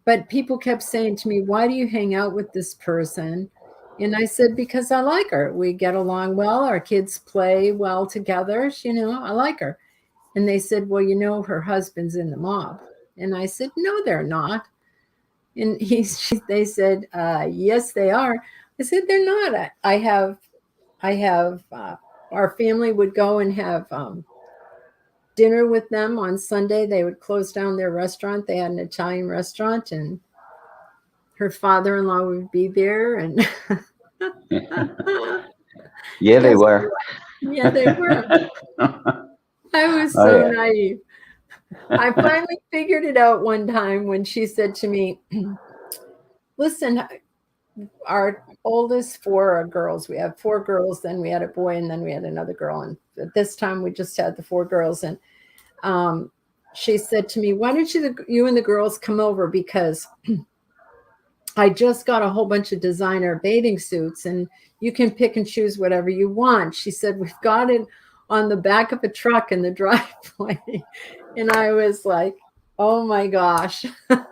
But people kept saying to me, why do you hang out with this person? And I said, because I like her. We get along well. Our kids play well together. I like her. And they said, well, her husband's in the mob. And I said, no, they're not. And they said, yes, they are. I said, they're not. I have our family would go and have dinner with them on Sunday. They would close down their restaurant. They had an Italian restaurant, and her father-in-law would be there. And yeah, they were. Yeah, they were. I was so naive. I finally figured it out one time when she said to me, listen, our oldest four are girls. We have 4 girls, then we had a boy, and then we had another girl. And at this time, we just had the 4 girls. And she said to me, why don't you and the girls come over? Because I just got a whole bunch of designer bathing suits, and you can pick and choose whatever you want. She said, we've got it on the back of a truck in the driveway. And I was like, oh my gosh. Oh,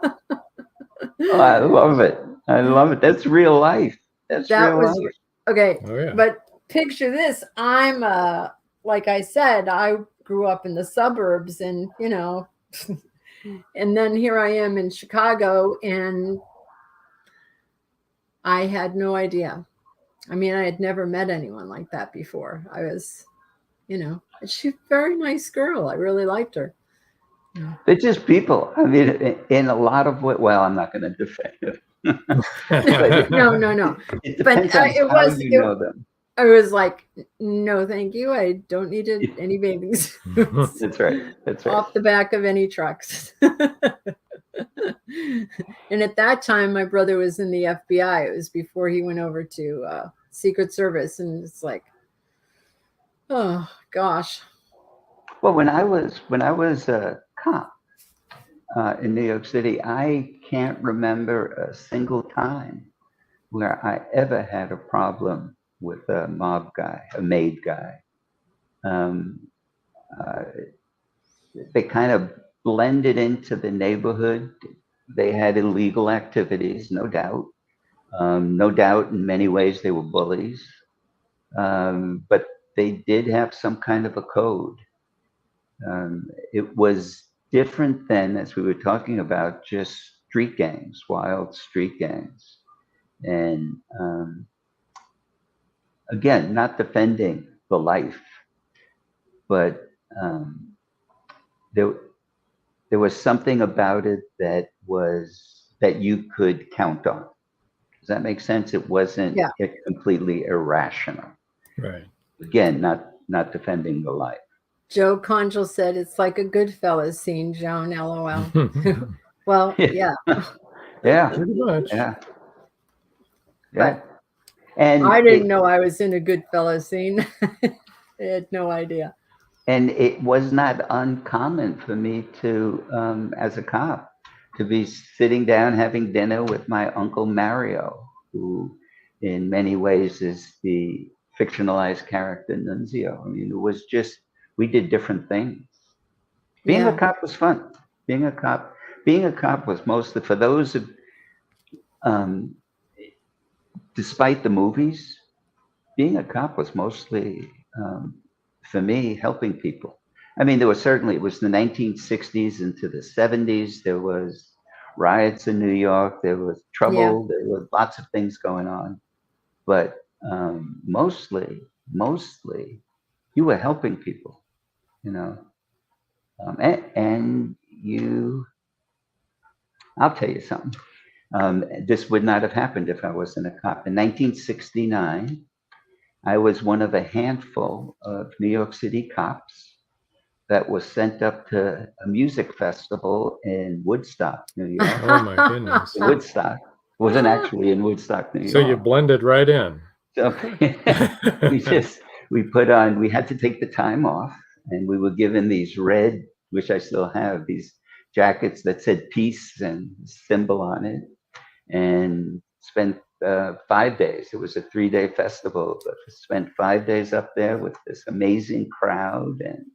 I love it. I love it. That's real life. That's real life. Okay. Oh, yeah. But picture this. I'm like I said, I grew up in the suburbs, and and then here I am in Chicago, and I had no idea. I mean, I had never met anyone like that before. I was, she's a very nice girl. I really liked her. They're just people. I mean, in a lot of ways. Well, I'm not going to defend it. No. It depends on how you know them. I was like, no, thank you. I don't need any bathing suits. That's right. Off the back of any trucks. And at that time, my brother was in the FBI. It was before he went over to Secret Service. And it's like, oh, gosh. Well, when I was a cop in New York City, I can't remember a single time where I ever had a problem with a mob guy, a maid guy. They kind of blended into the neighborhood. They had illegal activities, no doubt. No doubt in many ways they were bullies. But they did have some kind of a code. It was different than, as we were talking about, just street gangs, wild street gangs. And again, not defending the life, but there was something about it that you could count on. Does that make sense? It wasn't completely irrational. Right. Again, not defending the life. Joe Conjal said it's like a Goodfellas scene, Joan, LOL. Well, yeah. Yeah. Pretty much. Yeah. But and I didn't know I was in a Goodfellas scene. I had no idea. And it was not uncommon for me to, as a cop, to be sitting down having dinner with my uncle Mario, who in many ways is the fictionalized character Nunzio. I mean, it was just, we did different things. Being a cop was fun. Being a cop, being a cop was mostly for those of, despite the movies, being a cop was mostly, for me, helping people. I mean, there was certainly, it was the 1960s into the 70s. There was riots in New York. There was trouble. There were lots of things going on. But mostly, you were helping people, you know. And I'll tell you something. This would not have happened if I wasn't a cop. In 1969, I was one of a handful of New York City cops that was sent up to a music festival in Woodstock, New York. Oh my goodness. Woodstock. It wasn't actually in Woodstock, New York. So you blended right in. So we had to take the time off, and we were given these red, which I still have, these jackets that said peace and symbol on it, and spent 5 days. It was a 3-day festival, but we spent 5 days up there with this amazing crowd and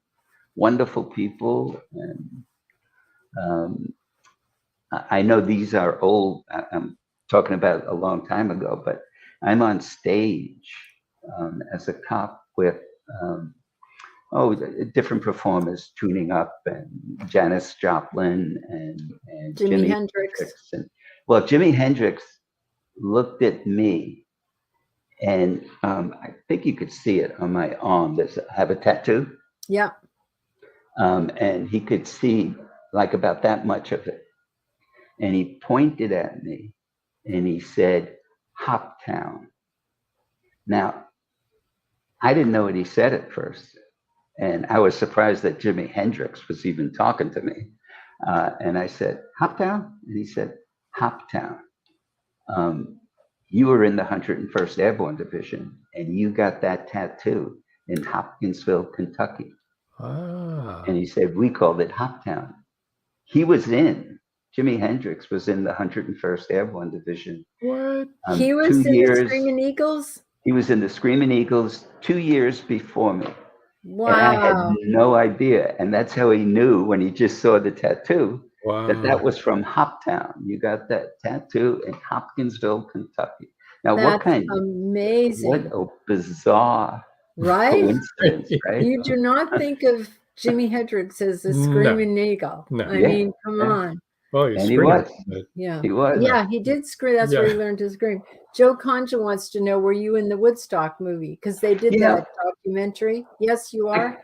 wonderful people. And I know these are old, I'm talking about a long time ago, but I'm on stage as a cop with different performers tuning up, and Janis Joplin and Jimi Hendrix. And, well, Jimi Hendrix looked at me, and I think you could see it on my arm. I have a tattoo. Yeah. And he could see like about that much of it. And he pointed at me and he said, Hoptown. Now, I didn't know what he said at first. And I was surprised that Jimi Hendrix was even talking to me. And I said, Hoptown? And he said, Hoptown. You were in the 101st Airborne Division, and you got that tattoo in Hopkinsville, Kentucky. Ah. And he said, we called it Hoptown. Jimi Hendrix was in the 101st Airborne Division. What? He was in the Screaming Eagles? He was in the Screaming Eagles 2 years before me. Wow. And I had no idea. And that's how he knew when he just saw the tattoo, that was from Hoptown. You got that tattoo in Hopkinsville, Kentucky. Now, that's amazing. What a bizarre coincidence, right? You do not think of Jimi Hendrix as a Screaming Eagle. No. I mean, come on. Well, he was. Yeah. He was. Yeah, he did scream. That's where he learned to scream. Joe Concha wants to know, were you in the Woodstock movie? Because they did that documentary. Yes, you are.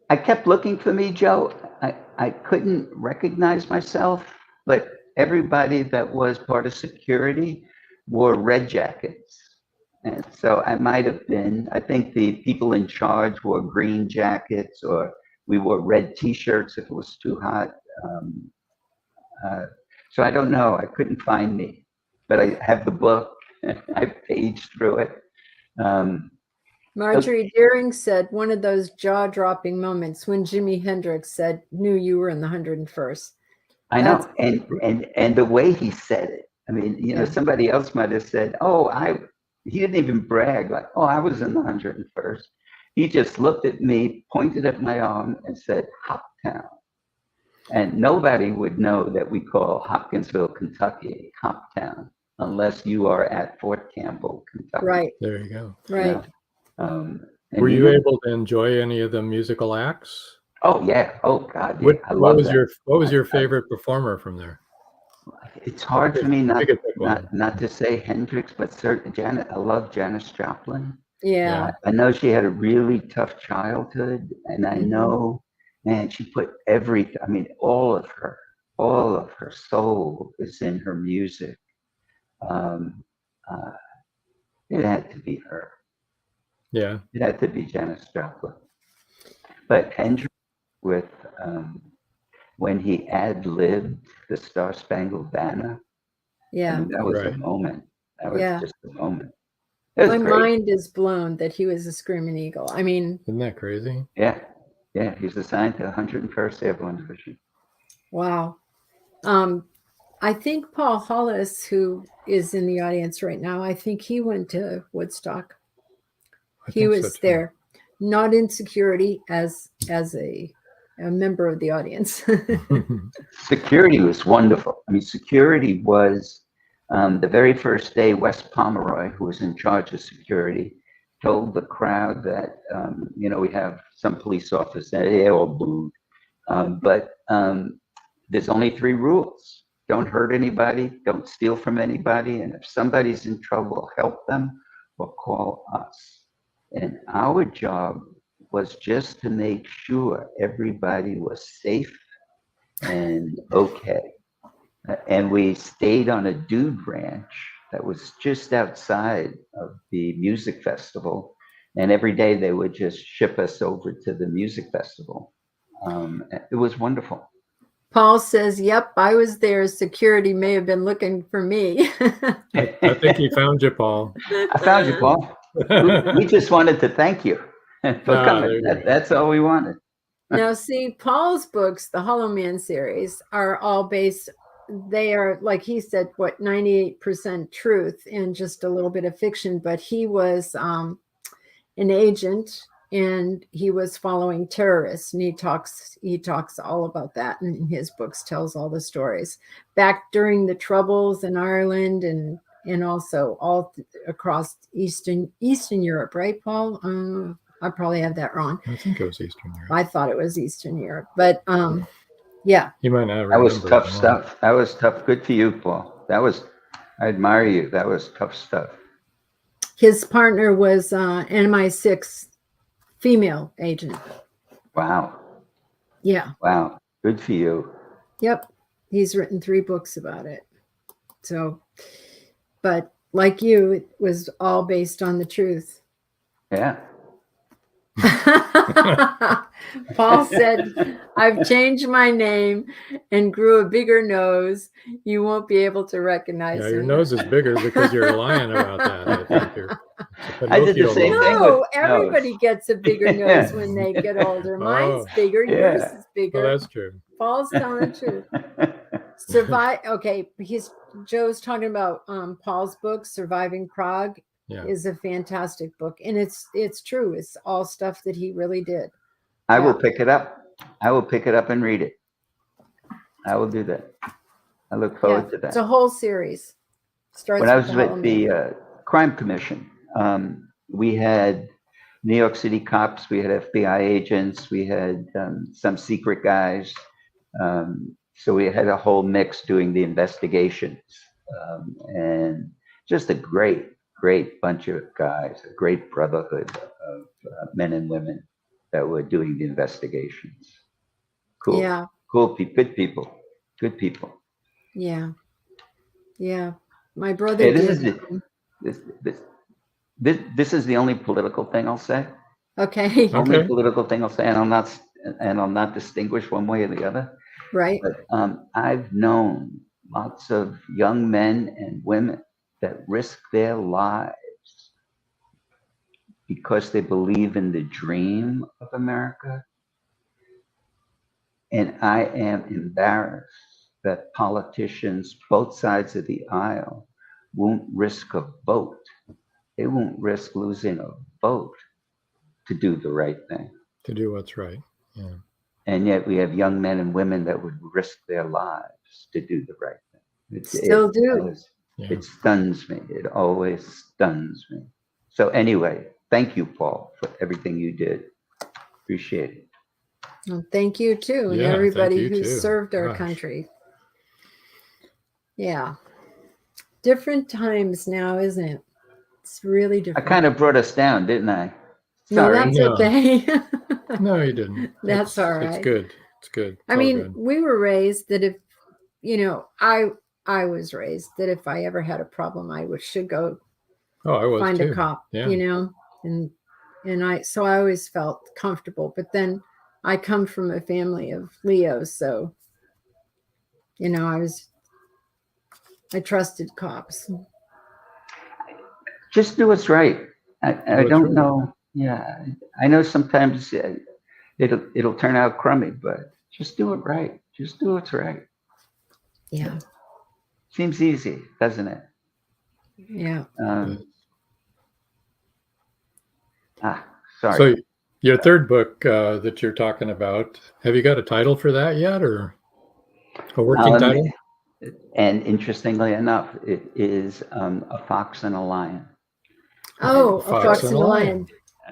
I kept looking for me, Joe. I couldn't recognize myself, but everybody that was part of security wore red jackets. And so I might have been. I think the people in charge wore green jackets, or we wore red T-shirts if it was too hot. So I don't know. I couldn't find me, but I have the book. I paged through it. Marjorie Deering said one of those jaw-dropping moments when Jimi Hendrix said, knew you were in the 101st. I know, and the way he said it. I mean, somebody else might have said, he didn't even brag, like, I was in the 101st. He just looked at me, pointed at my arm, and said, Hoptown. And nobody would know that we call Hopkinsville, Kentucky, Hoptown, unless you are at Fort Campbell, Kentucky. Right. There you go. Right. Were you able to enjoy any of the musical acts? Oh yeah. Oh God. Yeah. What was your favorite performer from there? It's hard for me not to say Hendrix, but certainly I love Janis Joplin. Yeah. I know she had a really tough childhood, and I know, man, she put all of her soul is in her music. It had to be her. Yeah. It had to be Janis Joplin. But Hendrix with when he ad-libbed the Star Spangled Banner. Yeah. That was a moment. That was just a moment. My mind is blown that he was a Screaming Eagle. I mean, isn't that crazy? Yeah. Yeah. He's assigned to 101st Airborne Division. Wow. I think Paul Hollis, who is in the audience right now, I think he went to Woodstock. He was there, not in security as a a member of the audience. Security was wonderful. I mean, security was the very first day, Wes Pomeroy, who was in charge of security, told the crowd that, we have some police officers, they all booed, but there's only 3 rules. Don't hurt anybody, don't steal from anybody, and if somebody's in trouble, help them or call us. And our job was just to make sure everybody was safe and okay. And we stayed on a dude ranch that was just outside of the music festival. And every day they would just ship us over to the music festival. It was wonderful. Paul says, yep, I was there. Security may have been looking for me. I think he found you, Paul. I found you, Paul. We just wanted to thank you for coming. That's all we wanted. Now, see, Paul's books, the Hollow Man series, are all based, they are, like he said, 98% truth and just a little bit of fiction. But he was an agent, and he was following terrorists, and he talks all about that, and in his books tells all the stories back during the Troubles in Ireland and also all across Eastern Europe, right, Paul? I probably have that wrong. I think it was Eastern Europe. I thought it was Eastern Europe, but yeah. You might not remember. That was tough stuff. That was tough. Good for you, Paul. I admire you. That was tough stuff. His partner was an MI6 female agent. Wow. Yeah. Wow. Good for you. Yep. He's written 3 books about it. So, but like you, it was all based on the truth. Yeah. Paul said, I've changed my name and grew a bigger nose. You won't be able to recognize me. Your nose is bigger because you're lying about that. I think I did the same thing. No, everybody gets a bigger nose when they get older. Mine's bigger, yours is bigger. Well, that's true. Paul's telling the truth. Okay, Joe's talking about Paul's book, Surviving Prague. Is a fantastic book, and it's true. It's all stuff that he really did. I will pick it up. I will pick it up and read it. I will do that. I look forward to that. It's a whole series. When I was with the Crime Commission, we had New York City cops, we had FBI agents, we had some secret guys. So we had a whole mix doing the investigations, and just a great bunch of guys, a great brotherhood of men and women that were doing the investigations. Cool. Yeah. Cool. Good people. Good people. Yeah. Yeah. My brother. This is the only political thing I'll say. Okay. Only political thing I'll say, and I'll not distinguish one way or the other. Right. But I've known lots of young men and women that risk their lives because they believe in the dream of America. And I am embarrassed that politicians, both sides of the aisle, won't risk a vote. They won't risk losing a vote to do the right thing. To do what's right. Yeah. And yet we have young men and women that would risk their lives to do the right thing. Still do. It stuns me. It always stuns me. So anyway, thank you, Paul, for everything you did. Appreciate it. Well, thank you too, and everybody who served our country. Yeah. Different times now, isn't it? It's really different. I kind of brought us down, didn't I? Sorry. No, that's okay. No, you didn't. That's all right. It's good. It's good. I mean, we were raised that if, I was raised that if I ever had a problem, I should go find a cop, and I always felt comfortable. But then I come from a family of Leos, so I trusted cops. Just do what's right. I don't know. Yeah, I know sometimes it'll turn out crummy, but just do it right. Just do what's right. Yeah. Seems easy, doesn't it? Yeah. Sorry. So Your third book that you're talking about, have you got a title for that yet, or a working title? And interestingly enough, it is A Fox and a Lion. Oh, A Fox and a Lion.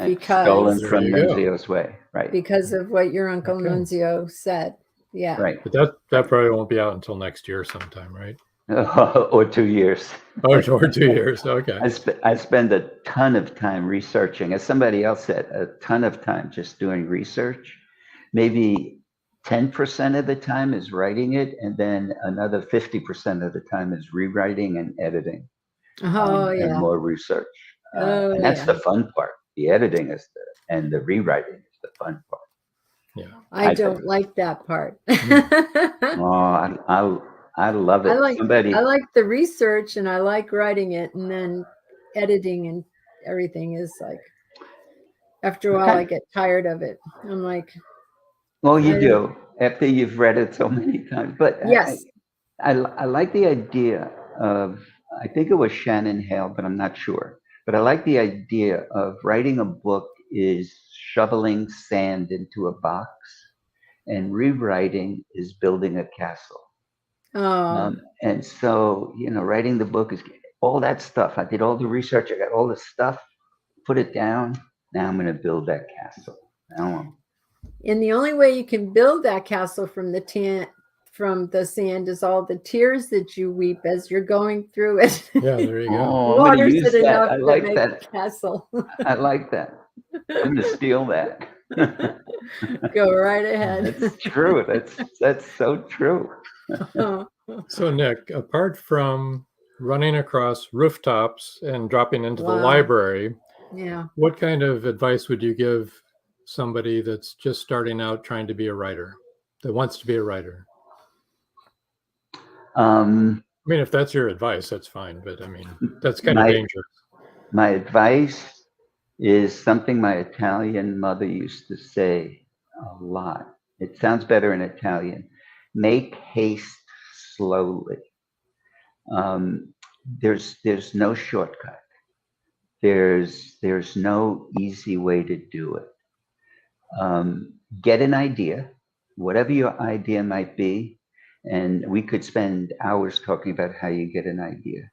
Because stolen from Nunzio's way, right? Because of what your Uncle Nunzio said. Yeah. Right. But that probably won't be out until next year sometime, right? Or 2 years. Or 2 years. Okay. I spend a ton of time researching. As somebody else said, a ton of time just doing research. Maybe 10% of the time is writing it, and then another 50% of the time is rewriting and editing. And more research. And that's the fun part. The editing is and the rewriting is the fun part. Yeah. I don't like that part. Oh, I love it. I like the research and I like writing it, and then editing and everything is like, after a while I get tired of it. I'm like, well, you do after you've read it so many times. But yes, I like the idea of, I think it was Shannon Hale, but I'm not sure. But I like the idea of writing a book is shoveling sand into a box, and rewriting is building a castle. And so, writing the book is all that stuff. I did all the research. I got all the stuff, put it down. Now I'm going to build that castle. And the only way you can build that castle from the sand is all the tears that you weep as you're going through it. Yeah, there you go. Water's it enough I like to make that a castle. I like that. I'm going to steal that. Go right ahead. That's true. That's so true. So, Nick, apart from running across rooftops and dropping into the library, what kind of advice would you give somebody that's just starting out trying to be a writer, that wants to be a writer? I mean, if that's your advice, that's fine. But I mean, that's kind of dangerous. My advice is something my Italian mother used to say a lot. It sounds better in Italian. Make haste slowly. There's no shortcut. There's no easy way to do it. Get an idea, whatever your idea might be. And we could spend hours talking about how you get an idea.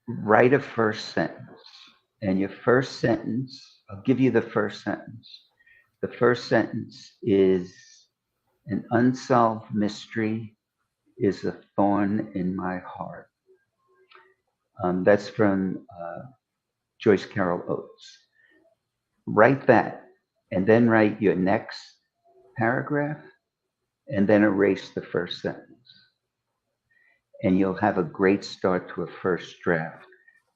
Write a first sentence. And your first sentence, I'll give you the first sentence. The first sentence is, an unsolved mystery is a thorn in my heart. That's from Joyce Carol Oates. Write that, and then write your next paragraph, and then erase the first sentence. And you'll have a great start to a first draft.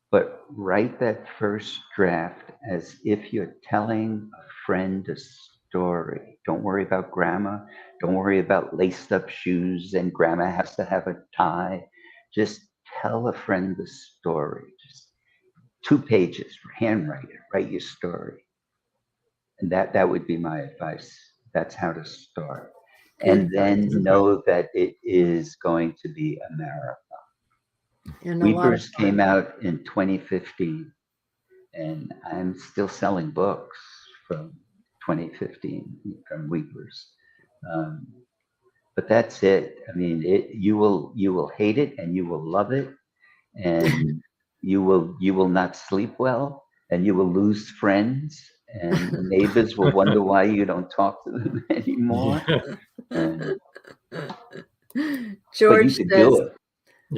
But write that first draft as if you're telling a friend a story. Don't worry about grammar. Don't worry about laced up shoes and grammar has to have a tie. Just tell a friend the story. Just 2 pages, handwrite it, write your story. And that would be my advice. That's how to start. And then know that it is going to be a marathon. Weepers came out in 2015, and I'm still selling books from 2015 from Weepers. But that's it. I mean, you will hate it and you will love it, and you will not sleep well, and you will lose friends, and the neighbors will wonder why you don't talk to them anymore. George says,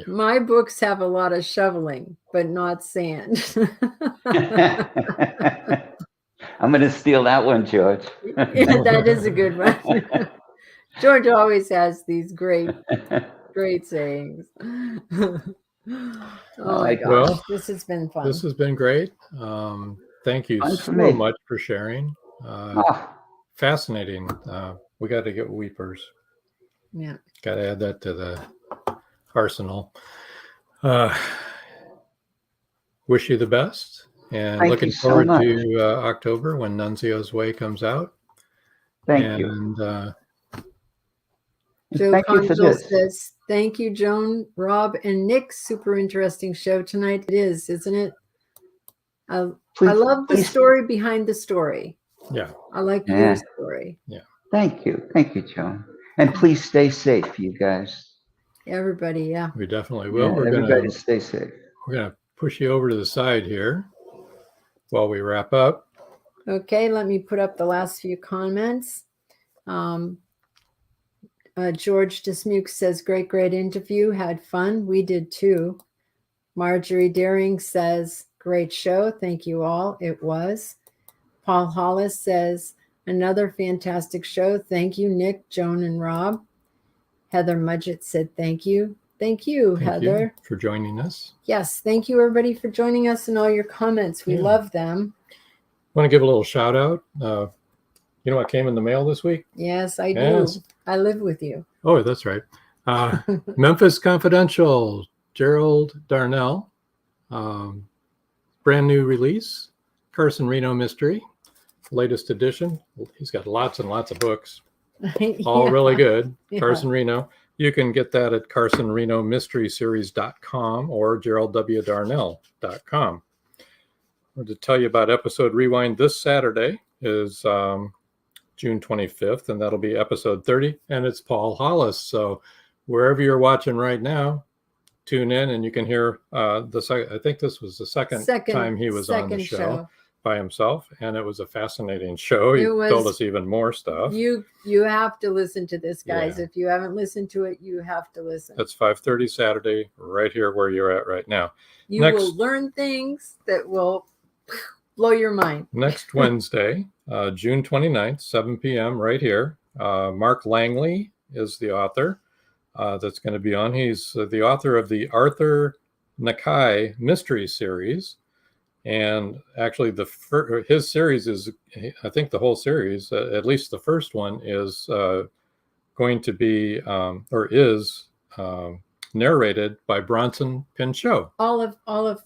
my books have a lot of shoveling, but not sand. I'm going to steal that one, George. Yeah, that is a good one. George always has these great sayings. Oh my gosh, well, this has been fun. This has been great. Thank you so much for sharing. Fascinating. We got to get Weepers. Yeah. Got to add that to the arsenal. Wish you the best, and looking forward to October when Nunzio's Way comes out. Thank you. Joe Conjal says, thank you, Joan, Rob, and Nick. Super interesting show tonight. It is, isn't it? I love the story behind the story. Yeah. I like Yeah. your story. Thank you, Joan. And please stay safe, you guys. Everybody, yeah. We definitely will. Yeah, everybody stay safe. We're gonna push you over to the side here while we wrap up. Okay, let me put up the last few comments. George Dismuke says, great interview. Had fun. We did too. Marjorie Deering says, great show. Thank you all. It was. Paul Hollis says, another fantastic show. Thank you, Nick, Joan, and Rob. Heather Mudgett said, thank you. Thank you, Thank Heather. you for joining us. Yes, thank you, everybody, for joining us and all your comments. We love them. Want to give a little shout out. You know what came in the mail this week? Yes, I Yes. do. I live with you. Oh, that's right. Memphis Confidential, Gerald Darnell. Brand new release, Carson Reno Mystery, latest edition. He's got lots and lots of books, all really good. Yeah. Carson Reno. You can get that at carsonrenomysteryseries.com or geraldwdarnell.com. I want to tell you about Episode Rewind this Saturday is June 25th, and that'll be episode 30, and it's Paul Hollis. So wherever you're watching right now, tune in and you can hear I think this was the second time he was on the show by himself, and it was a fascinating show. He told us even more stuff. You have to listen to this, guys. Yeah. If you haven't listened to it, you have to listen. That's 5:30 Saturday, right here where you're at right now. You will learn things that will blow your mind. Next Wednesday, June 29th, 7 p.m. right here. Mark Langley is the author that's going to be on. He's the author of the Arthur Nakai mystery series. And actually, his series is, I think the whole series, at least the first one, is going to be, or is narrated by Bronson Pinchot. All of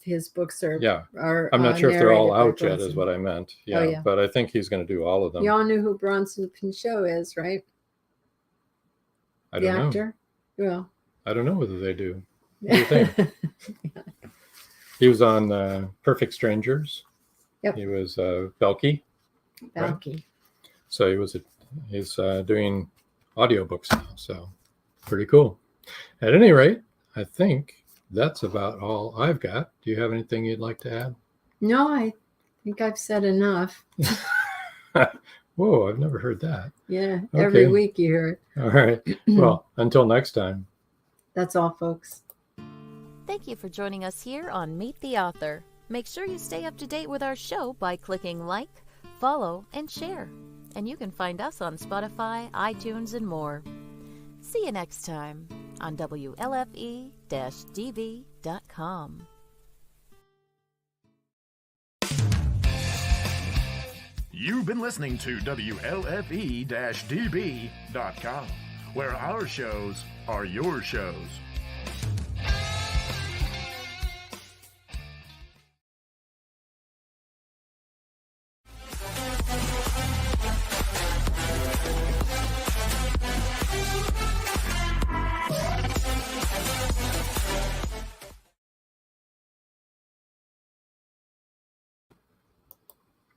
his books are. Yeah. Are, I'm not sure if they're all out yet, Bronson. is what I meant. Yeah, Oh, yeah. But I think he's going to do all of them. Y'all knew who Bronson Pinchot is, right? I don't know. The actor? Well. I don't know whether they do. What do you think? He was on Perfect Strangers. Yep. He was Belky. Balky. Right? So he's doing audiobooks now. So pretty cool. At any rate, I think that's about all I've got. Do you have anything you'd like to add? No, I think I've said enough. Whoa, I've never heard that. Yeah, Okay. every week you hear it. All right. Well, until next time. That's all, folks. Thank you for joining us here on Meet the Author. Make sure you stay up to date with our show by clicking like, follow, and share. And you can find us on Spotify, iTunes, and more. See you next time on WLFE-DB.com. You've been listening to WLFE-DB.com, where our shows are your shows.